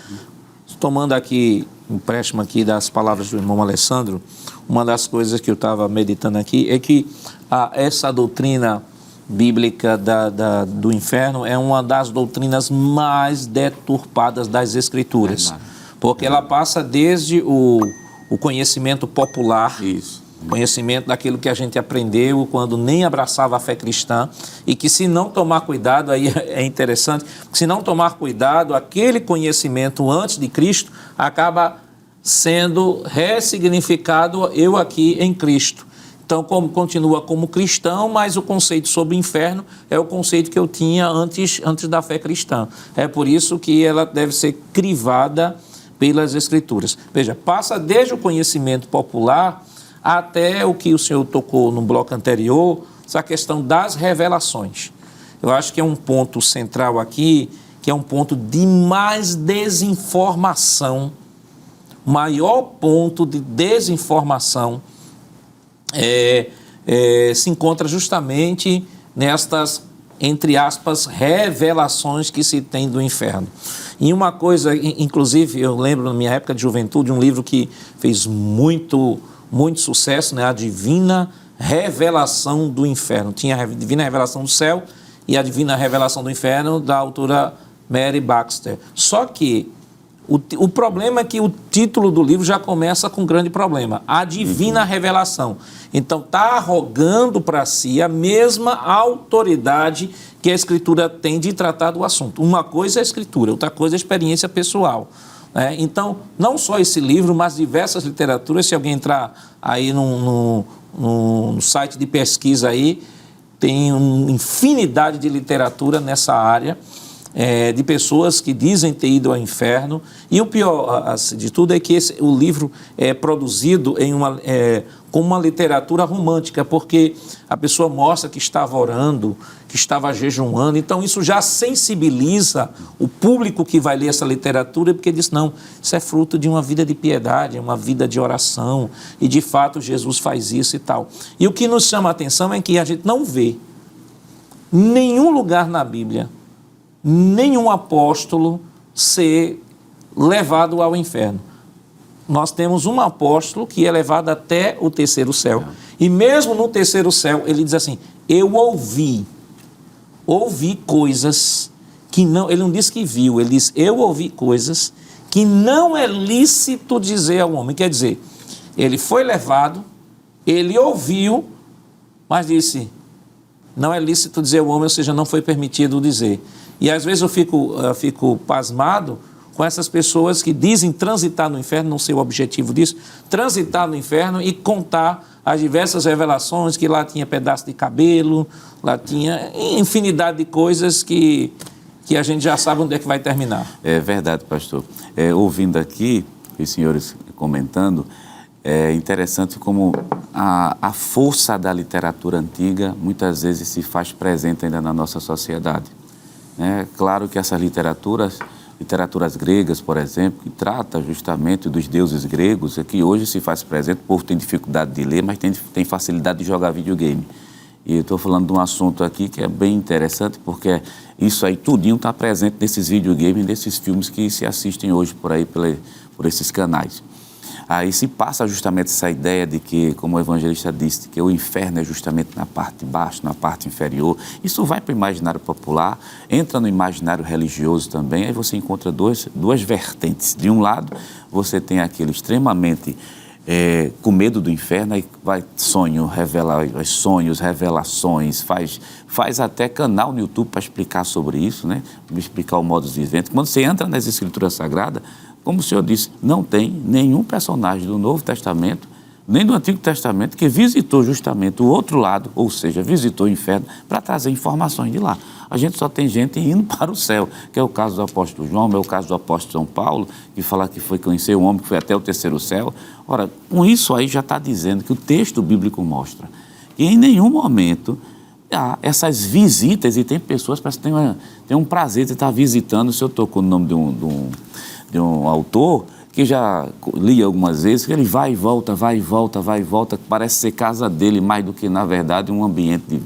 tomando aqui, empréstimo aqui das palavras do irmão Alessandro, uma das coisas que eu estava meditando aqui é que essa doutrina bíblica do inferno é uma das doutrinas mais deturpadas das Escrituras. Porque ela passa desde o conhecimento popular, conhecimento daquilo que a gente aprendeu quando nem abraçava a fé cristã, e que se não tomar cuidado, aí é interessante, se não tomar cuidado, aquele conhecimento antes de Cristo acaba sendo ressignificado eu aqui em Cristo. Então, continua como cristão, mas o conceito sobre o inferno é o conceito que eu tinha antes da fé cristã. É por isso que ela deve ser crivada pelas Escrituras. Veja, passa desde o conhecimento popular até o que o senhor tocou no bloco anterior, essa questão das revelações. Eu acho que é um ponto central aqui, que é um ponto de mais desinformação, maior ponto de desinformação se encontra justamente nestas, entre aspas, revelações que se tem do inferno. E uma coisa, inclusive, eu lembro na minha época de juventude, um livro que fez muito sucesso, né? A Divina Revelação do Inferno. Tinha a Divina Revelação do Céu e a Divina Revelação do Inferno, da autora Mary Baxter. Só que o problema é que o título do livro já começa com um grande problema, a Divina Revelação. Então, está arrogando para si a mesma autoridade que a Escritura tem de tratar do assunto. Uma coisa é a Escritura, outra coisa é a experiência pessoal. Então, não só esse livro, mas diversas literaturas, se alguém entrar aí no site de pesquisa aí, tem uma infinidade de literatura nessa área, de pessoas que dizem ter ido ao inferno. E o pior de tudo é que o livro é produzido com uma literatura romântica, porque a pessoa mostra que estava orando, que estava jejuando. Então isso já sensibiliza o público que vai ler essa literatura, porque diz, não, isso é fruto de uma vida de piedade, é uma vida de oração, e de fato Jesus faz isso e tal. E o que nos chama a atenção é que a gente não vê nenhum lugar na Bíblia nenhum apóstolo ser levado ao inferno. Nós temos um apóstolo que é levado até o terceiro céu. E mesmo no terceiro céu, ele diz assim, eu ouvi coisas que não... Ele não diz que viu, ele diz, eu ouvi coisas que não é lícito dizer ao homem. Quer dizer, ele foi levado, ele ouviu, mas disse, não é lícito dizer ao homem, ou seja, não foi permitido dizer. E às vezes eu fico pasmado com essas pessoas que dizem transitar no inferno, não sei o objetivo disso, transitar no inferno e contar as diversas revelações, que lá tinha pedaço de cabelo, lá tinha infinidade de coisas que a gente já sabe onde é que vai terminar. É verdade, pastor. Ouvindo aqui os senhores comentando, é interessante como a força da literatura antiga muitas vezes se faz presente ainda na nossa sociedade. É claro que essas literaturas gregas, por exemplo, que trata justamente dos deuses gregos, que hoje se faz presente, o povo tem dificuldade de ler, mas tem facilidade de jogar videogame. E eu estou falando de um assunto aqui que é bem interessante, porque isso aí tudinho está presente nesses videogames, nesses filmes que se assistem hoje por aí, por esses canais. Aí se passa justamente essa ideia de que, como o evangelista disse, que o inferno é justamente na parte de baixo, na parte inferior. Isso vai para o imaginário popular, entra no imaginário religioso também, aí você encontra duas vertentes. De um lado, você tem aquele extremamente com medo do inferno, aí vai sonhos, revelações, faz até canal no YouTube para explicar sobre isso, né? Explicar o modus vivendi. Quando você entra nas Escrituras Sagradas, como o senhor disse, não tem nenhum personagem do Novo Testamento, nem do Antigo Testamento, que visitou justamente o outro lado, ou seja, visitou o inferno, para trazer informações de lá. A gente só tem gente indo para o céu, que é o caso do apóstolo João, é o caso do apóstolo São Paulo, que fala que foi conhecer um homem que foi até o terceiro céu. Ora, com isso aí já está dizendo que o texto bíblico mostra que em nenhum momento há essas visitas, e tem pessoas que têm um prazer de estar visitando. O senhor tocou no nome de um autor que já li algumas vezes, que ele vai e volta, parece ser casa dele mais do que, na verdade, um ambiente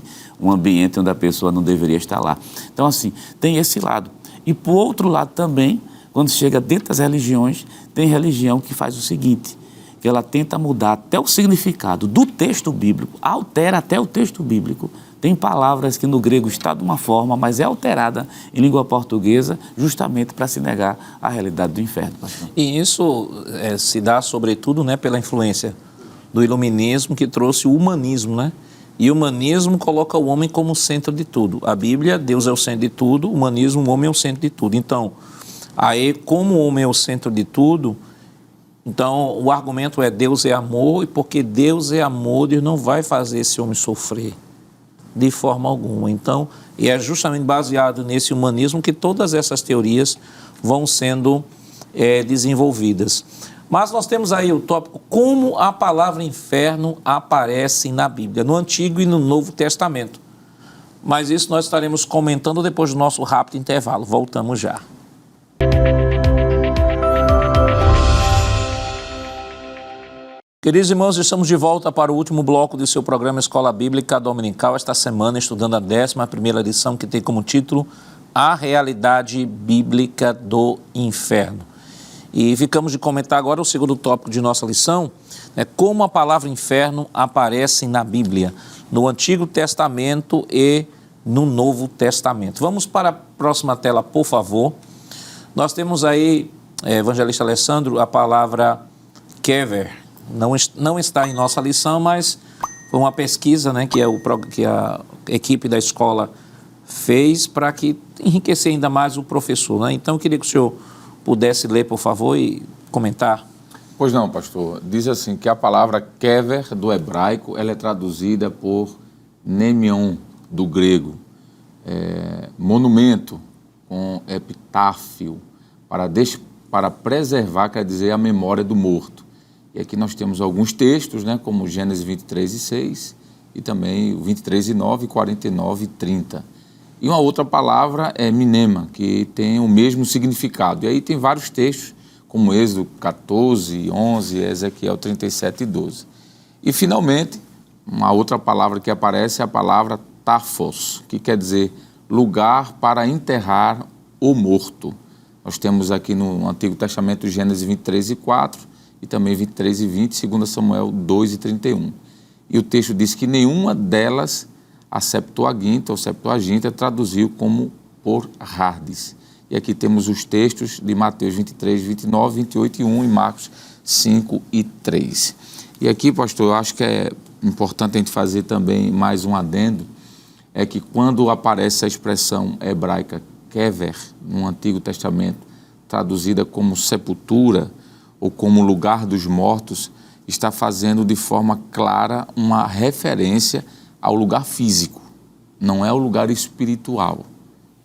onde a pessoa não deveria estar lá. Então, assim, tem esse lado. E, por outro lado também, quando chega dentro das religiões, tem religião que faz o seguinte, que ela tenta mudar até o significado do texto bíblico, altera até o texto bíblico. Tem palavras que no grego está de uma forma, mas é alterada em língua portuguesa justamente para se negar à realidade do inferno, pastor. E isso se dá, sobretudo, né, pela influência do iluminismo, que trouxe o humanismo, né? E o humanismo coloca o homem como centro de tudo. A Bíblia, Deus é o centro de tudo, o humanismo, o homem é o centro de tudo. Então, aí, como o homem é o centro de tudo, então o argumento é Deus é amor, e porque Deus é amor, Deus não vai fazer esse homem sofrer de forma alguma. Então, e é justamente baseado nesse humanismo que todas essas teorias vão sendo desenvolvidas. Mas nós temos aí o tópico como a palavra inferno aparece na Bíblia, no Antigo e no Novo Testamento. Mas isso nós estaremos comentando depois do nosso rápido intervalo. Voltamos já. Queridos irmãos, estamos de volta para o último bloco do seu programa Escola Bíblica Dominical, esta semana estudando a 11ª lição, que tem como título A Realidade Bíblica do Inferno. E ficamos de comentar agora o segundo tópico de nossa lição, como a palavra inferno aparece na Bíblia, no Antigo Testamento e no Novo Testamento. Vamos para a próxima tela, por favor. Nós temos aí, evangelista Alessandro, a palavra kever. Não está em nossa lição, mas foi uma pesquisa, né, que a equipe da escola fez para que enriquecer ainda mais o professor, né? Então, eu queria que o senhor pudesse ler, por favor, e comentar. Pois não, pastor. Diz assim que a palavra kever, do hebraico, ela é traduzida por nemion, do grego. Monumento, com epitáfio, para preservar, quer dizer, a memória do morto. E aqui nós temos alguns textos, né, como Gênesis 23:6 e também 23:9, 49 e 30. E uma outra palavra é minema, que tem o mesmo significado. E aí tem vários textos, como Êxodo 14:11, Ezequiel 37:12. E finalmente, uma outra palavra que aparece é a palavra tafos, que quer dizer lugar para enterrar o morto. Nós temos aqui no Antigo Testamento Gênesis 23:4, e também 23:20, 2 Samuel 2:31. E o texto diz que nenhuma delas, a Septuaginta, traduziu como por Hardes. E aqui temos os textos de Mateus 23, 29, 28 e 1 e Marcos 5 e 3. E aqui, pastor, eu acho que é importante a gente fazer também mais um adendo, é que quando aparece a expressão hebraica kever, no Antigo Testamento, traduzida como sepultura, ou como lugar dos mortos, está fazendo de forma clara uma referência ao lugar físico, não é o lugar espiritual.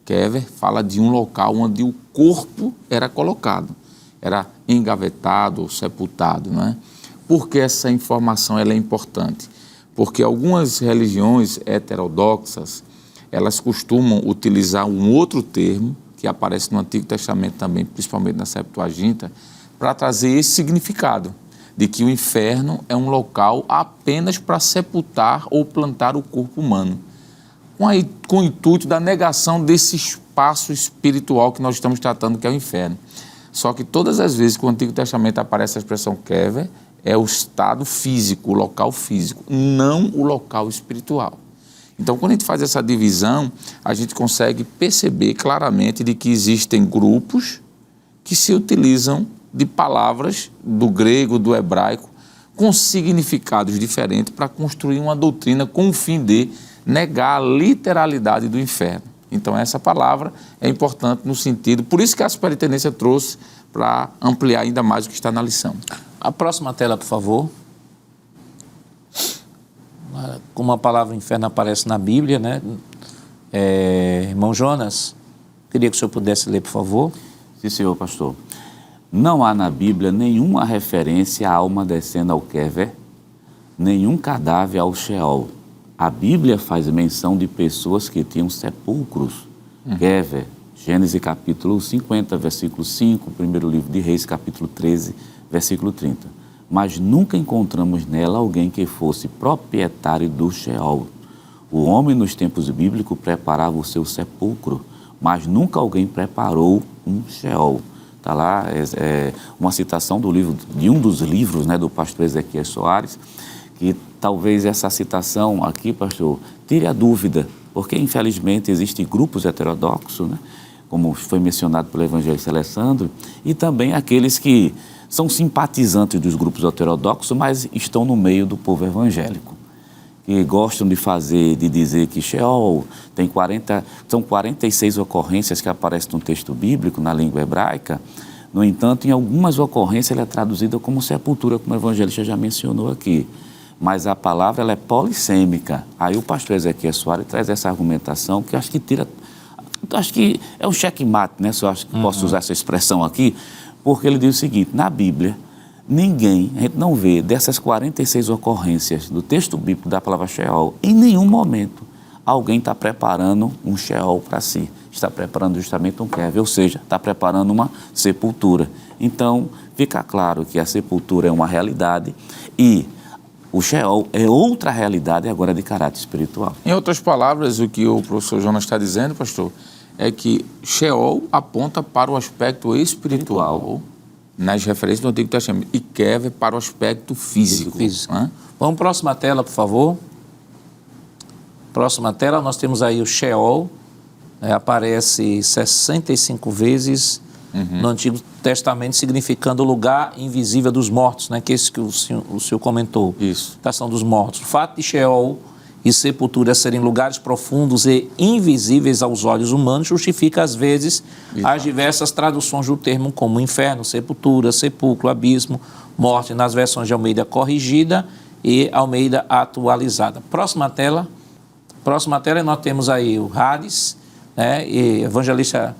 Kever fala de um local onde o corpo era colocado, era engavetado ou sepultado, não é? Por que essa informação ela é importante? Porque algumas religiões heterodoxas, elas costumam utilizar um outro termo, que aparece no Antigo Testamento também, principalmente na Septuaginta, para trazer esse significado, de que o inferno é um local apenas para sepultar ou plantar o corpo humano, com o intuito da negação desse espaço espiritual que nós estamos tratando, que é o inferno. Só que todas as vezes que o Antigo Testamento aparece a expressão kever, é o estado físico, o local físico, não o local espiritual. Então, quando a gente faz essa divisão, a gente consegue perceber claramente de que existem grupos que se utilizam de palavras do grego, do hebraico, com significados diferentes para construir uma doutrina com o fim de negar a literalidade do inferno. Então, essa palavra é importante no sentido, por isso que a superintendência trouxe para ampliar ainda mais o que está na lição. A próxima tela, por favor. Como a palavra inferno aparece na Bíblia, né? Irmão Jonas, queria que o senhor pudesse ler, por favor. Sim, senhor pastor. Não há na Bíblia nenhuma referência à alma descendo ao Kever, nenhum cadáver ao Sheol. A Bíblia faz menção de pessoas que tinham sepulcros. Kever, Gênesis capítulo 50, versículo 5, primeiro livro de Reis, capítulo 13, versículo 30. Mas nunca encontramos nela alguém que fosse proprietário do Sheol. O homem nos tempos bíblicos preparava o seu sepulcro, mas nunca alguém preparou um Sheol. Está lá uma citação de um dos livros, né, do pastor Ezequiel Soares, que talvez essa citação aqui, pastor, tire a dúvida, porque infelizmente existem grupos heterodoxos, né, como foi mencionado pelo evangelista Alessandro, e também aqueles que são simpatizantes dos grupos heterodoxos, mas estão no meio do povo evangélico, que gostam de dizer que Sheol são 46 ocorrências que aparecem no texto bíblico, na língua hebraica. No entanto, em algumas ocorrências ela é traduzida como sepultura, como o evangelista já mencionou aqui. Mas a palavra ela é polissêmica. Aí o pastor Ezequiel Soares traz essa argumentação que acho que é um checkmate, né? Se eu acho que posso usar essa expressão aqui, porque ele diz o seguinte: na Bíblia, a gente não vê dessas 46 ocorrências do texto bíblico da palavra Sheol, em nenhum momento alguém está preparando um Sheol para si, está preparando justamente um Kever, ou seja, está preparando uma sepultura. Então, fica claro que a sepultura é uma realidade e o Sheol é outra realidade agora de caráter espiritual. Em outras palavras, o que o professor Jonas está dizendo, pastor, é que Sheol aponta para o aspecto espiritual. Nas referências do Antigo Testamento, e Kever para o aspecto físico. Né? Vamos para a próxima tela, por favor. Próxima tela, nós temos aí o Sheol, aparece 65 vezes no Antigo Testamento, significando o lugar invisível dos mortos, né? Que é esse que o senhor comentou. Isso. Estação dos mortos. O fato de Sheol e sepultura serem lugares profundos e invisíveis aos olhos humanos justifica, às vezes, as diversas traduções do termo como inferno, sepultura, sepulcro, abismo, morte, nas versões de Almeida corrigida e Almeida atualizada. Próxima tela, nós temos aí o Hades, né, e evangelista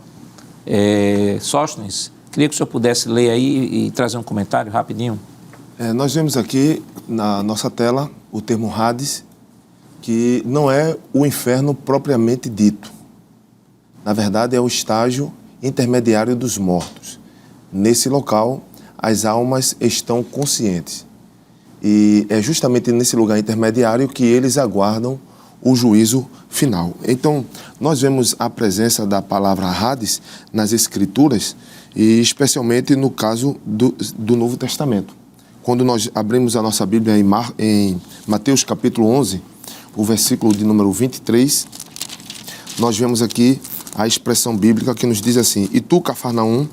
Sóstenes. Queria que o senhor pudesse ler aí e trazer um comentário rapidinho. Nós vemos aqui na nossa tela o termo Hades, que não é o inferno propriamente dito. Na verdade, é o estágio intermediário dos mortos. Nesse local, as almas estão conscientes. E é justamente nesse lugar intermediário que eles aguardam o juízo final. Então, nós vemos a presença da palavra Hades nas Escrituras, e especialmente no caso do Novo Testamento. Quando nós abrimos a nossa Bíblia em Mateus capítulo 11, o versículo de número 23, nós vemos aqui a expressão bíblica que nos diz assim: E tu, Cafarnaum,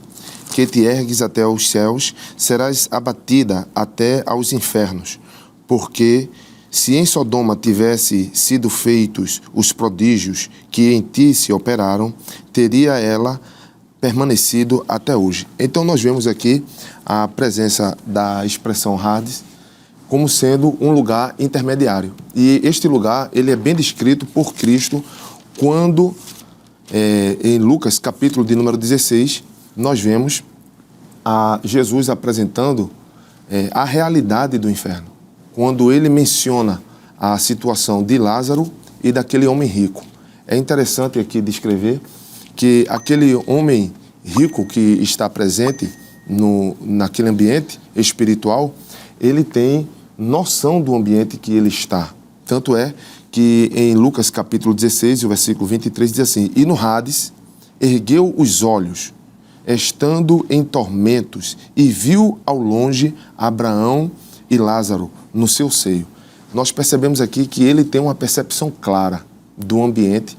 que te ergues até aos céus, serás abatida até aos infernos, porque se em Sodoma tivesse sido feitos os prodígios que em ti se operaram, teria ela permanecido até hoje. Então nós vemos aqui a presença da expressão Hades como sendo um lugar intermediário. E este lugar, ele é bem descrito por Cristo quando, em Lucas, capítulo de número 16, nós vemos a Jesus apresentando a realidade do inferno. Quando ele menciona a situação de Lázaro e daquele homem rico. É interessante aqui descrever que aquele homem rico que está presente naquele ambiente espiritual, ele tem noção do ambiente que ele está. Tanto é que em Lucas capítulo 16, o versículo 23 diz assim: E no Hades ergueu os olhos, estando em tormentos, e viu ao longe Abraão e Lázaro no seu seio. Nós percebemos aqui que ele tem uma percepção clara do ambiente,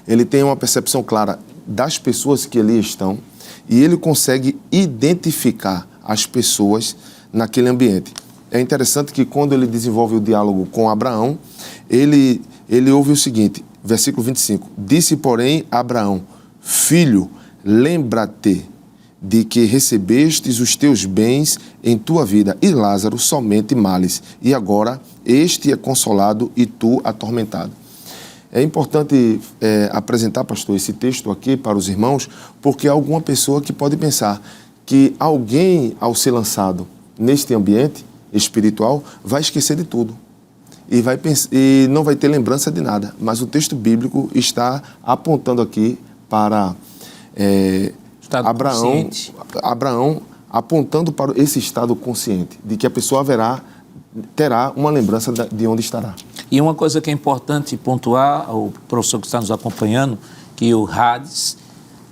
ele tem uma percepção clara das pessoas que ali estão, e ele consegue identificar as pessoas naquele ambiente. é interessante que quando ele desenvolve o diálogo com Abraão, ele ouve o seguinte, versículo 25, disse, porém, Abraão, filho, lembra-te de que recebestes os teus bens em tua vida, e Lázaro somente males, e agora este é consolado e tu atormentado. É importante apresentar, pastor, esse texto aqui para os irmãos, porque há alguma pessoa que pode pensar que alguém, ao ser lançado neste ambiente espiritual, vai esquecer de tudo e não vai ter lembrança de nada. Mas o texto bíblico está apontando aqui para Abraão apontando para esse estado consciente, de que a pessoa terá uma lembrança de onde estará. E uma coisa que é importante pontuar, o professor que está nos acompanhando, que o Hades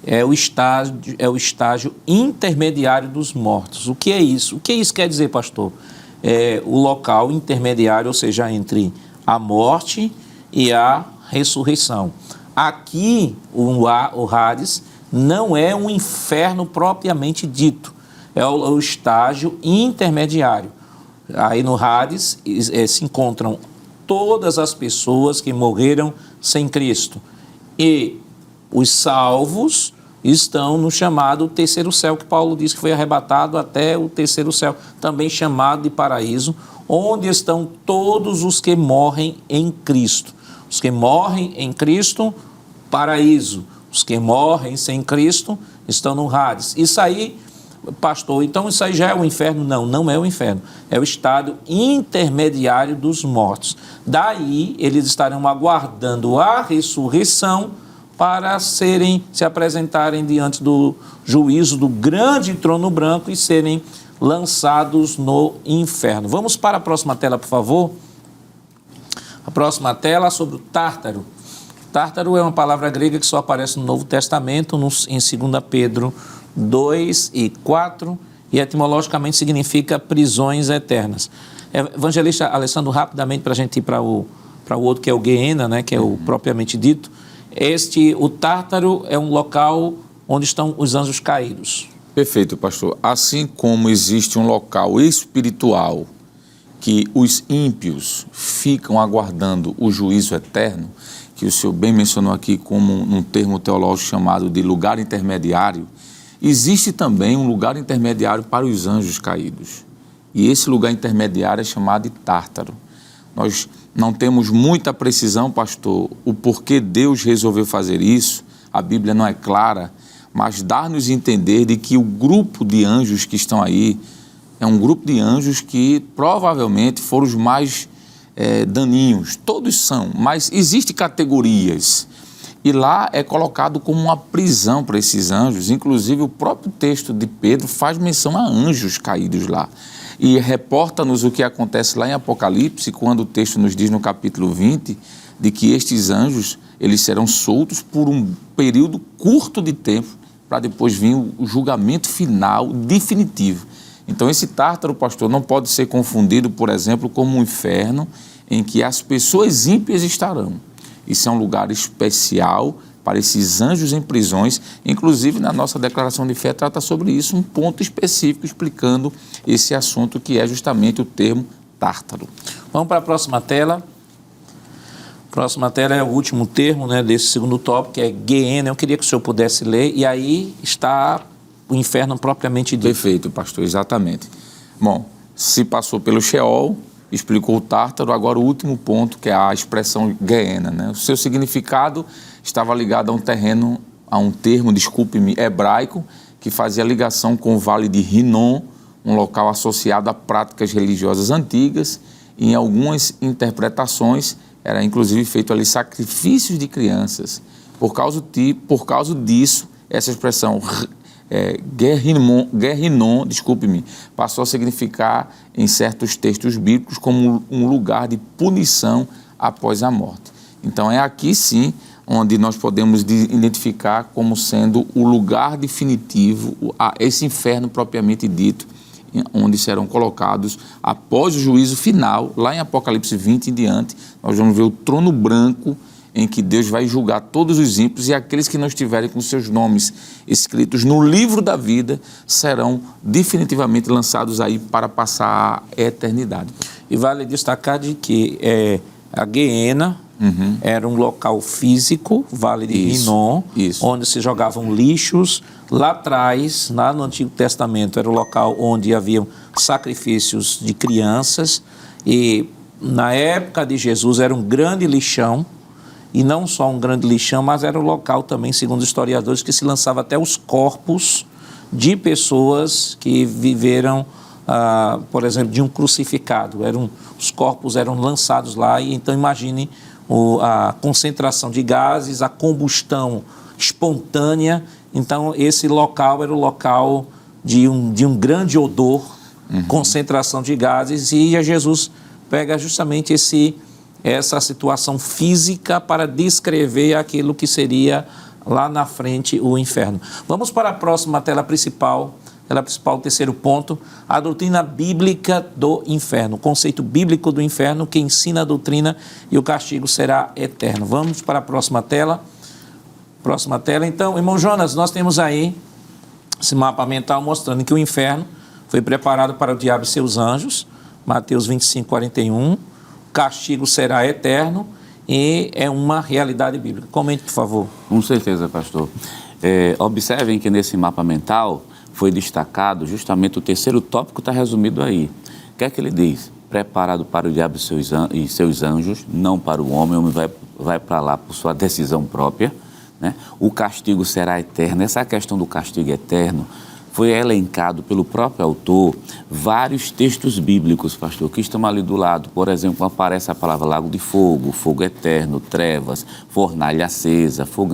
é o estágio intermediário dos mortos. O que é isso? O que isso quer dizer, pastor? É o local intermediário, ou seja, entre a morte e a ressurreição. Aqui, o Hades não é um inferno propriamente dito, é o estágio intermediário. Aí no Hades se encontram todas as pessoas que morreram sem Cristo. E os salvos estão no chamado terceiro céu, que Paulo diz que foi arrebatado até o terceiro céu, também chamado de paraíso, onde estão todos os que morrem em Cristo. Os que morrem em Cristo, paraíso. Os que morrem sem Cristo estão no Hades. Isso aí, pastor, então isso aí já é o inferno? Não, não é o inferno. É o estado intermediário dos mortos. Daí, eles estarão aguardando a ressurreição para se apresentarem diante do juízo do grande trono branco e serem lançados no inferno. Vamos para a próxima tela, por favor. A próxima tela sobre o Tártaro. Tártaro é uma palavra grega que só aparece no Novo Testamento, em 2 Pedro 2 e 4, e etimologicamente significa prisões eternas. Evangelista Alessandro, rapidamente, para a gente ir para o outro, que é o Guiena, né, que é o propriamente dito. O Tártaro é um local onde estão os anjos caídos. Perfeito, pastor. Assim como existe um local espiritual que os ímpios ficam aguardando o juízo eterno, que o senhor bem mencionou aqui como um termo teológico chamado de lugar intermediário, existe também um lugar intermediário para os anjos caídos. E esse lugar intermediário é chamado de Tártaro. Nós não temos muita precisão, pastor, o porquê Deus resolveu fazer isso. A Bíblia não é clara, mas dá-nos a entender de que o grupo de anjos que estão aí é um grupo de anjos que provavelmente foram os mais daninhos. Todos são, mas existem categorias. E lá é colocado como uma prisão para esses anjos. Inclusive, o próprio texto de Pedro faz menção a anjos caídos lá. E reporta-nos o que acontece lá em Apocalipse, quando o texto nos diz no capítulo 20, de que estes anjos, eles serão soltos por um período curto de tempo, para depois vir o julgamento final, definitivo. Então, esse Tártaro, pastor, não pode ser confundido, por exemplo, como um inferno em que as pessoas ímpias estarão. Isso é um lugar especial para esses anjos em prisões. Inclusive, na nossa declaração de fé, trata sobre isso, um ponto específico explicando esse assunto, que é justamente o termo Tártaro. Vamos para a próxima tela. A próxima tela é o último termo, né, desse segundo tópico, que é Guiena. Eu queria que o senhor pudesse ler, e aí está o inferno propriamente dito. Perfeito, pastor, exatamente. Bom, se passou pelo Sheol, explicou o Tártaro, agora o último ponto, que é a expressão Guiena, né? O seu significado estava ligado a um termo, desculpe-me, hebraico, que fazia ligação com o Vale de Rinom, um local associado a práticas religiosas antigas, e em algumas interpretações era inclusive feito ali sacrifícios de crianças. Por causa disso, essa expressão Guerrinon, desculpe-me, passou a significar em certos textos bíblicos como um lugar de punição após a morte. Então é aqui sim onde nós podemos identificar como sendo o lugar definitivo, esse inferno propriamente dito, onde serão colocados após o juízo final. Lá em Apocalipse 20 em diante, nós vamos ver o trono branco em que Deus vai julgar todos os ímpios, e aqueles que não estiverem com seus nomes escritos no livro da vida serão definitivamente lançados aí para passar a eternidade. E vale destacar de que a Guiena era um local físico, Vale de Rinom, onde se jogavam lixos. Lá atrás, lá no Antigo Testamento, era o local onde haviam sacrifícios de crianças, e na época de Jesus era um grande lixão, e não só um grande lixão, mas era o local também, segundo os historiadores, que se lançava até os corpos de pessoas que viveram, por exemplo, de um crucificado. Os corpos eram lançados lá, e então imagine a concentração de gases, a combustão espontânea. Então esse local era o local de um grande odor, concentração de gases, e Jesus pega justamente essa situação física para descrever aquilo que seria lá na frente o inferno. Vamos para a próxima tela principal. Tela principal, o terceiro ponto, a doutrina bíblica do inferno, o conceito bíblico do inferno, que ensina a doutrina, e o castigo será eterno. Vamos para a próxima tela. Próxima tela. Então, irmão Jonas, nós temos aí esse mapa mental mostrando que o inferno foi preparado para o diabo e seus anjos, Mateus 25, 41, o castigo será eterno, e é uma realidade bíblica. Comente, por favor. Com certeza, pastor. Observem que nesse mapa mental foi destacado justamente o terceiro tópico, está resumido aí. O que é que ele diz? Preparado para o diabo e seus anjos, não para o homem. O homem vai para lá por sua decisão própria, né? O castigo será eterno. Essa questão do castigo eterno foi elencado pelo próprio autor vários textos bíblicos, pastor, que estão ali do lado. Por exemplo, aparece a palavra lago de fogo, fogo eterno, trevas, fornalha acesa, fogo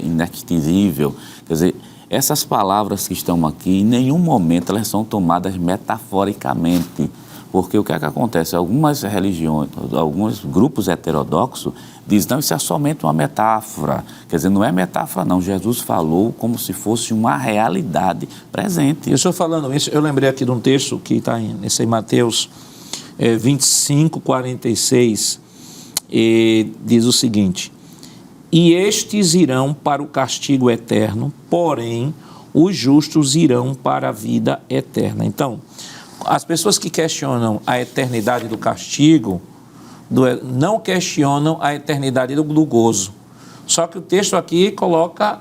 inextinguível. Quer dizer, essas palavras que estão aqui, em nenhum momento elas são tomadas metaforicamente, porque o que é que acontece? Algumas religiões, alguns grupos heterodoxos dizem, não, isso é somente uma metáfora. Quer dizer, não é metáfora não, Jesus falou como se fosse uma realidade presente. E o senhor falando isso, eu lembrei aqui de um texto que está em Mateus 25, 46, e diz o seguinte: e estes irão para o castigo eterno, porém os justos irão para a vida eterna. Então, as pessoas que questionam a eternidade do castigo, não questionam a eternidade do gozo. Só que o texto aqui coloca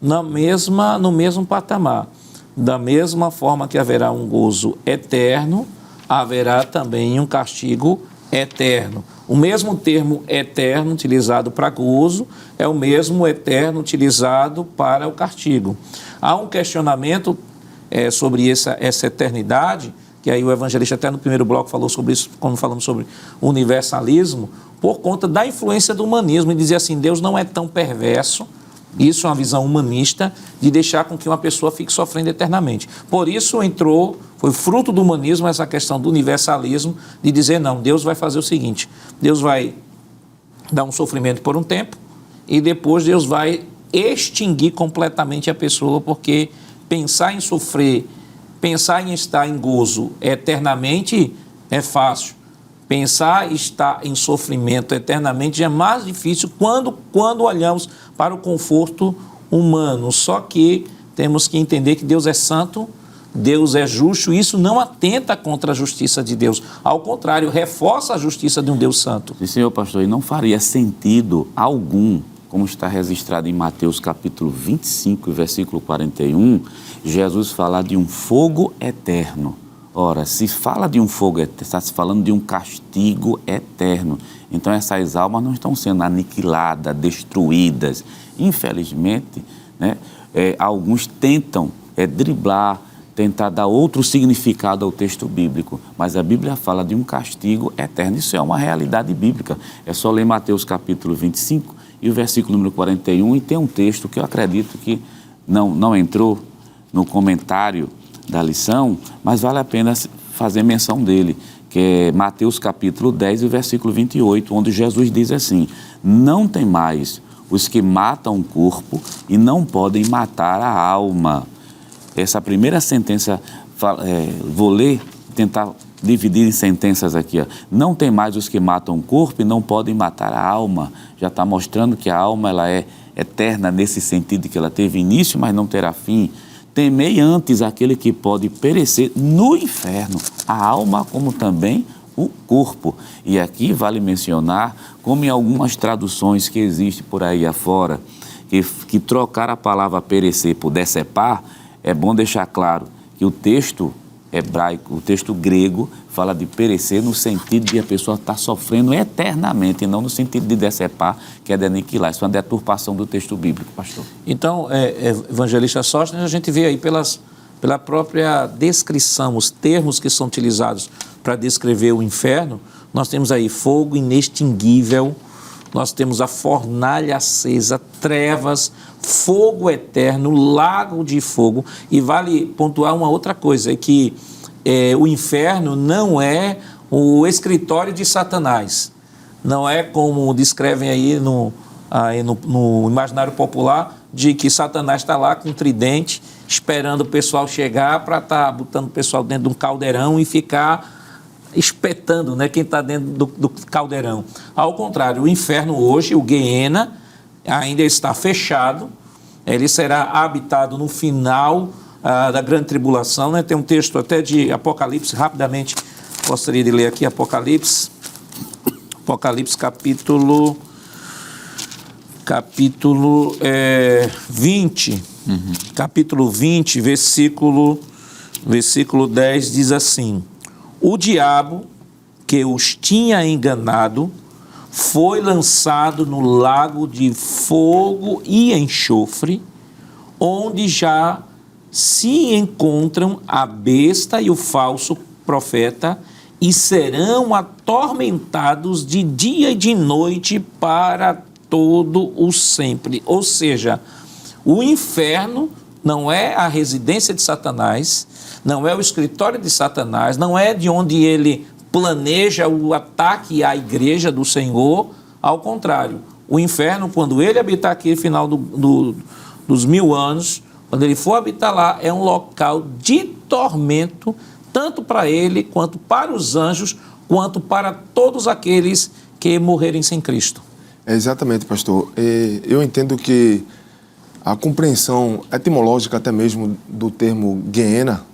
no mesmo patamar. Da mesma forma que haverá um gozo eterno, haverá também um castigo eterno. O mesmo termo eterno utilizado para gozo é o mesmo eterno utilizado para o castigo. Há um questionamento sobre essa eternidade, que aí o evangelista até no primeiro bloco falou sobre isso, quando falamos sobre universalismo, por conta da influência do humanismo, e dizer assim, Deus não é tão perverso, isso é uma visão humanista, de deixar com que uma pessoa fique sofrendo eternamente. Por isso foi fruto do humanismo essa questão do universalismo, de dizer, não, Deus vai fazer o seguinte, Deus vai dar um sofrimento por um tempo, e depois Deus vai extinguir completamente a pessoa, porque pensar em sofrer, pensar em estar em gozo eternamente é fácil. Pensar em estar em sofrimento eternamente é mais difícil quando olhamos para o conforto humano. Só que temos que entender que Deus é santo, Deus é justo, e isso não atenta contra a justiça de Deus. Ao contrário, reforça a justiça de um Deus santo. Sim, senhor pastor, e não faria sentido algum, como está registrado em Mateus capítulo 25, versículo 41, Jesus falar de um fogo eterno. Ora, se fala de um fogo eterno, está se falando de um castigo eterno. Então essas almas não estão sendo aniquiladas, destruídas. Infelizmente, né, alguns tentam driblar, tentar dar outro significado ao texto bíblico, mas a Bíblia fala de um castigo eterno. Isso é uma realidade bíblica. É só ler Mateus capítulo 25 e o versículo número 41, e tem um texto que eu acredito que não entrou no comentário da lição, mas vale a pena fazer menção dele, que é Mateus capítulo 10 e o versículo 28, onde Jesus diz assim: não tem mais os que matam o corpo e não podem matar a alma. Essa primeira sentença, vou ler, tentar dividir em sentenças aqui. Ó. Não tem mais os que matam o corpo e não podem matar a alma. Já está mostrando que a alma ela é eterna nesse sentido de que ela teve início, mas não terá fim. Temei antes aquele que pode perecer no inferno, a alma como também o corpo. E aqui vale mencionar, como em algumas traduções que existem por aí afora, que trocar a palavra perecer por decepar, é bom deixar claro que o texto hebraico, o texto grego, fala de perecer no sentido de a pessoa estar sofrendo eternamente, e não no sentido de decepar, que é de aniquilar. Isso é uma deturpação do texto bíblico, pastor. Então, evangelista Sóstenes, a gente vê aí pela própria descrição, os termos que são utilizados para descrever o inferno, nós temos aí fogo inextinguível, nós temos a fornalha acesa, trevas, fogo eterno, lago de fogo. E vale pontuar uma outra coisa, é que o inferno não é o escritório de Satanás. Não é como descrevem aí no imaginário popular, de que Satanás está lá com um tridente, esperando o pessoal chegar para estar botando o pessoal dentro de um caldeirão e ficar espetando, né, quem está dentro do caldeirão. Ao contrário, o inferno hoje, o Guiena, ainda está fechado, ele será habitado no final da grande tribulação, né? Tem um texto até de Apocalipse, rapidamente gostaria de ler aqui, Apocalipse capítulo 20, capítulo 20, versículo 10 diz assim: o diabo que os tinha enganado foi lançado no lago de fogo e enxofre, onde já se encontram a besta e o falso profeta, e serão atormentados de dia e de noite para todo o sempre. Ou seja, o inferno não é a residência de Satanás, não é o escritório de Satanás, não é de onde ele planeja o ataque à igreja do Senhor. Ao contrário, o inferno, quando ele habitar aqui no final dos 1000 anos, quando ele for habitar lá, é um local de tormento, tanto para ele, quanto para os anjos, quanto para todos aqueles que morrerem sem Cristo. Exatamente, pastor. Eu entendo que a compreensão etimológica até mesmo do termo Guiena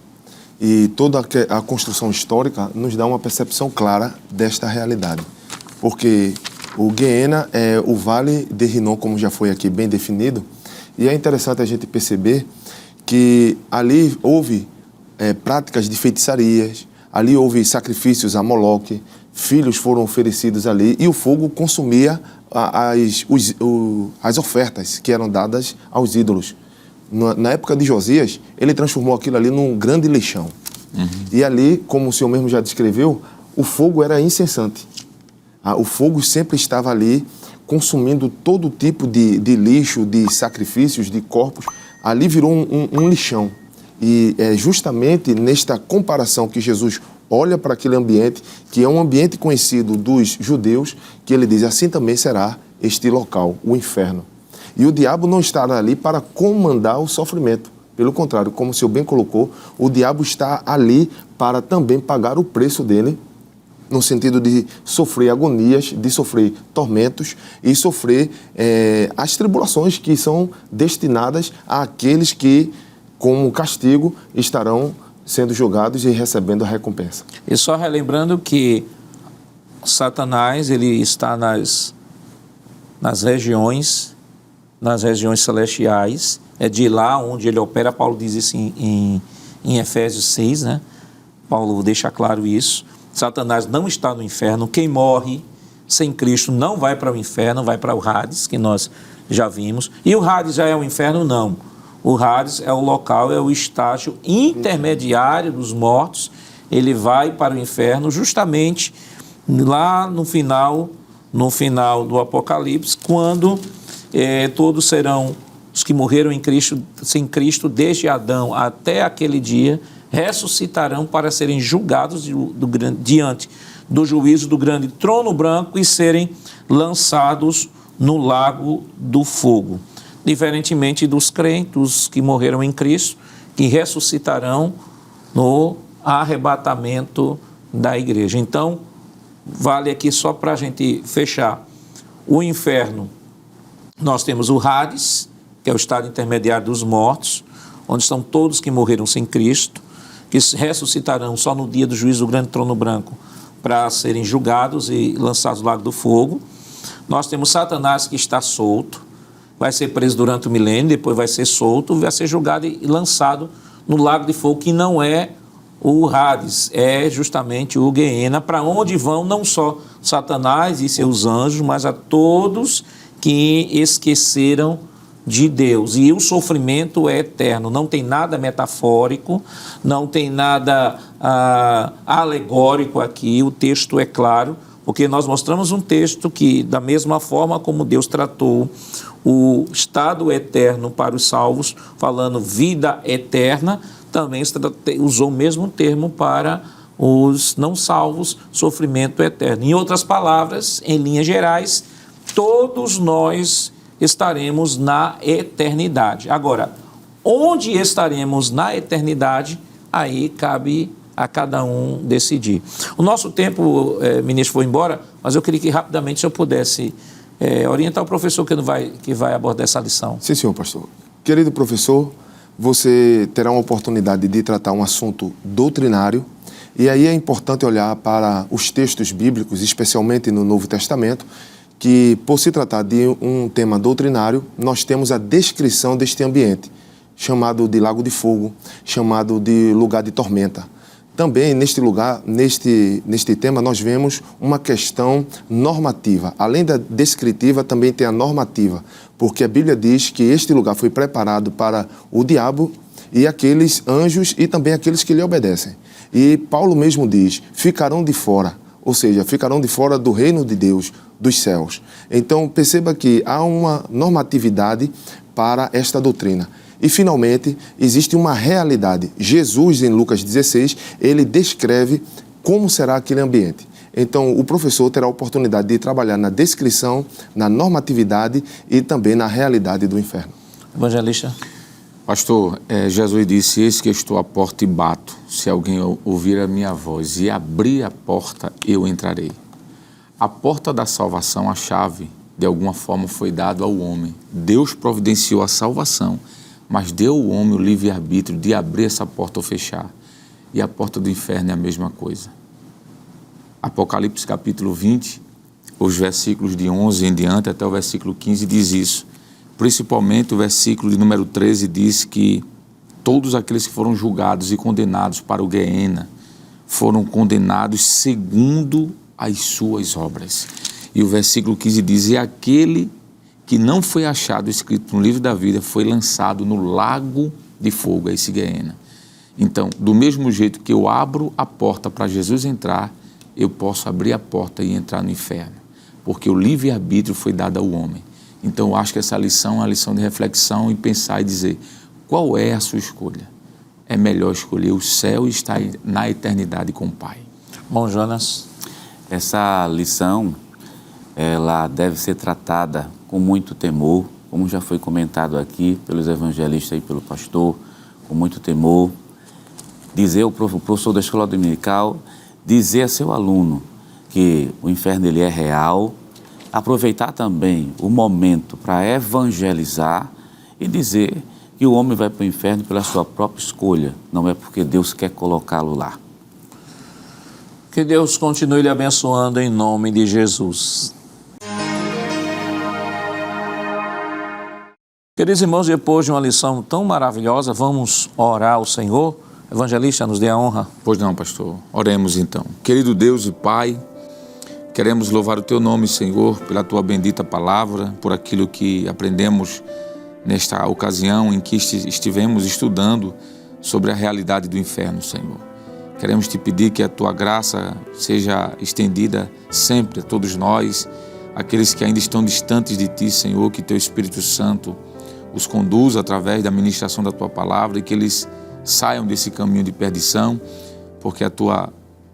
e toda a construção histórica nos dá uma percepção clara desta realidade. Porque o Guiena é o Vale de Rinom, como já foi aqui bem definido, e é interessante a gente perceber que ali houve práticas de feitiçarias, ali houve sacrifícios a Moloque, filhos foram oferecidos ali e o fogo consumia as ofertas que eram dadas aos ídolos. Na época de Josias, ele transformou aquilo ali num grande lixão. E ali, como o senhor mesmo já descreveu, o fogo era incessante. O fogo sempre estava ali consumindo todo tipo de lixo, de sacrifícios, de corpos. Ali virou um lixão. E é justamente nesta comparação que Jesus olha para aquele ambiente, que é um ambiente conhecido dos judeus, que ele diz, assim também será este local, o inferno. E o diabo não estará ali para comandar o sofrimento. Pelo contrário, como o senhor bem colocou, o diabo está ali para também pagar o preço dele, no sentido de sofrer agonias, de sofrer tormentos e sofrer as tribulações que são destinadas àqueles que, como castigo, estarão sendo julgados e recebendo a recompensa. E só relembrando que Satanás, ele está nas regiões celestiais, é de lá onde ele opera. Paulo diz isso em Efésios 6, né? Paulo deixa claro isso. Satanás não está no inferno. Quem morre sem Cristo não vai para o inferno, vai para o Hades, que nós já vimos. E o Hades já é o inferno? Não. O Hades é o local, é o estágio intermediário dos mortos. Ele vai para o inferno justamente lá no final do Apocalipse, quando todos serão, os que morreram em Cristo, sem Cristo, desde Adão até aquele dia, ressuscitarão para serem julgados diante do juízo do grande trono branco e serem lançados no lago do fogo. Diferentemente dos crentes que morreram em Cristo, que ressuscitarão no arrebatamento da igreja. Então, vale aqui só para a gente fechar. O inferno, nós temos o Hades, que é o estado intermediário dos mortos, onde estão todos que morreram sem Cristo, que ressuscitarão só no dia do juízo do grande trono branco para serem julgados e lançados no lago do fogo. Nós temos Satanás, que está solto, vai ser preso durante o milênio, depois vai ser solto, vai ser julgado e lançado no lago de fogo, que não é o Hades, é justamente o Guiena, para onde vão não só Satanás e seus anjos, mas a todos que esqueceram de Deus. E o sofrimento é eterno, não tem nada metafórico, não tem nada alegórico aqui, o texto é claro, porque nós mostramos um texto que, da mesma forma como Deus tratou o estado eterno para os salvos, falando vida eterna, também usou o mesmo termo para os não salvos, sofrimento eterno. Em outras palavras, em linhas gerais, todos nós estaremos na eternidade. Agora, onde estaremos na eternidade, aí cabe a cada um decidir. O nosso tempo, ministro, foi embora, mas eu queria que rapidamente, se eu pudesse orientar o professor que vai abordar essa lição. Sim, senhor pastor. Querido professor, você terá uma oportunidade de tratar um assunto doutrinário, e aí é importante olhar para os textos bíblicos, especialmente no Novo Testamento, que, por se tratar de um tema doutrinário, nós temos a descrição deste ambiente, chamado de lago de fogo, chamado de lugar de tormenta. Também, neste lugar, neste tema, nós vemos uma questão normativa. Além da descritiva, também tem a normativa, porque a Bíblia diz que este lugar foi preparado para o diabo e aqueles anjos e também aqueles que lhe obedecem. E Paulo mesmo diz, ficarão de fora, ou seja, ficarão de fora do reino de Deus, dos céus. Então, perceba que há uma normatividade para esta doutrina. E, finalmente, existe uma realidade. Jesus, em Lucas 16, ele descreve como será aquele ambiente. Então, o professor terá a oportunidade de trabalhar na descrição, na normatividade e também na realidade do inferno. Evangelista. Pastor, Jesus disse, eis que estou à porta e bato. Se alguém ouvir a minha voz e abrir a porta, eu entrarei. A porta da salvação, a chave, de alguma forma foi dada ao homem. Deus providenciou a salvação, mas deu ao homem o livre-arbítrio de abrir essa porta ou fechar. E a porta do inferno é a mesma coisa. Apocalipse capítulo 20, os versículos de 11 em diante até o versículo 15 diz isso. Principalmente o versículo de número 13 diz que todos aqueles que foram julgados e condenados para o Guiena foram condenados segundo as suas obras. E o versículo 15 diz, e aquele que não foi achado escrito no livro da vida foi lançado no lago de fogo, esse Guiena. Então, do mesmo jeito que eu abro a porta para Jesus entrar, eu posso abrir a porta e entrar no inferno, porque o livre-arbítrio foi dado ao homem. Então, eu acho que essa lição é uma lição de reflexão e pensar e dizer, qual é a sua escolha? É melhor escolher o céu e estar na eternidade com o Pai. Bom, Jonas. Essa lição, ela deve ser tratada com muito temor, como já foi comentado aqui pelos evangelistas e pelo pastor, com muito temor. Dizer o professor da escola dominical, dizer a seu aluno que o inferno ele é real, aproveitar também o momento para evangelizar e dizer que o homem vai para o inferno pela sua própria escolha, não é porque Deus quer colocá-lo lá. Que Deus continue lhe abençoando em nome de Jesus. Queridos irmãos, depois de uma lição tão maravilhosa, vamos orar ao Senhor. Evangelista, nos dê a honra. Pois não, pastor. Oremos então. Querido Deus e Pai, queremos louvar o Teu nome, Senhor, pela Tua bendita palavra, por aquilo que aprendemos nesta ocasião em que estivemos estudando sobre a realidade do inferno, Senhor. Queremos Te pedir que a Tua graça seja estendida sempre a todos nós, aqueles que ainda estão distantes de Ti, Senhor, que Teu Espírito Santo os conduza através da ministração da Tua palavra e que eles saiam desse caminho de perdição, porque a Tua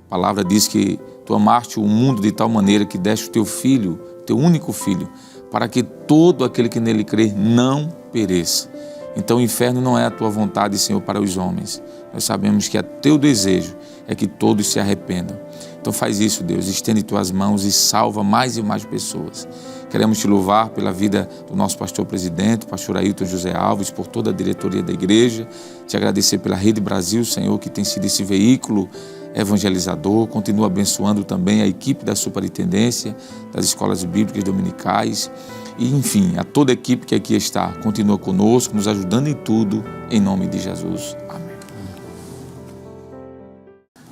palavra diz que Tu amaste o mundo de tal maneira que deste o Teu Filho, Teu único Filho, para que todo aquele que nele crer não pereça. Então o inferno não é a Tua vontade, Senhor, para os homens. Nós sabemos que o Teu desejo é que todos se arrependam. Então faz isso, Deus, estende tuas mãos e salva mais e mais pessoas. Queremos te louvar pela vida do nosso pastor presidente, pastor Ailton José Alves, por toda a diretoria da igreja, te agradecer pela Rede Brasil, Senhor, que tem sido esse veículo evangelizador, continua abençoando também a equipe da superintendência, das escolas bíblicas dominicais e, enfim, a toda a equipe que aqui está, continua conosco, nos ajudando em tudo, em nome de Jesus. Amém.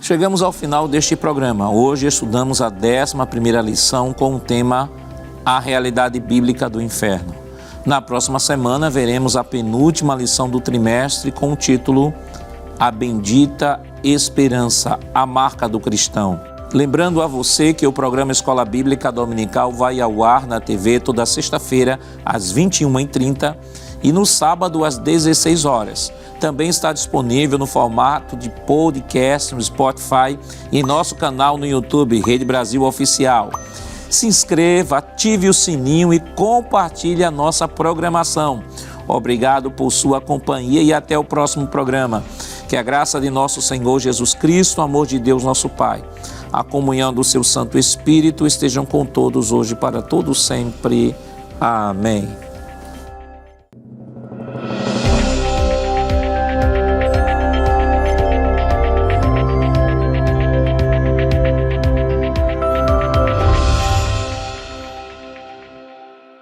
Chegamos ao final deste programa. Hoje estudamos a 11ª lição com o tema A Realidade Bíblica do Inferno. Na próxima semana veremos a penúltima lição do trimestre com o título A Bendita Esperança, a marca do cristão. Lembrando a você que o programa Escola Bíblica Dominical vai ao ar na TV toda sexta-feira às 21h30 e no sábado às 16 horas. Também está disponível no formato de podcast no Spotify e em nosso canal no YouTube, Rede Brasil Oficial. Se inscreva, ative o sininho e compartilhe a nossa programação. Obrigado por sua companhia e até o próximo programa. Que a graça de nosso Senhor Jesus Cristo, o amor de Deus nosso Pai, a comunhão do seu Santo Espírito estejam com todos hoje para todos sempre. Amém.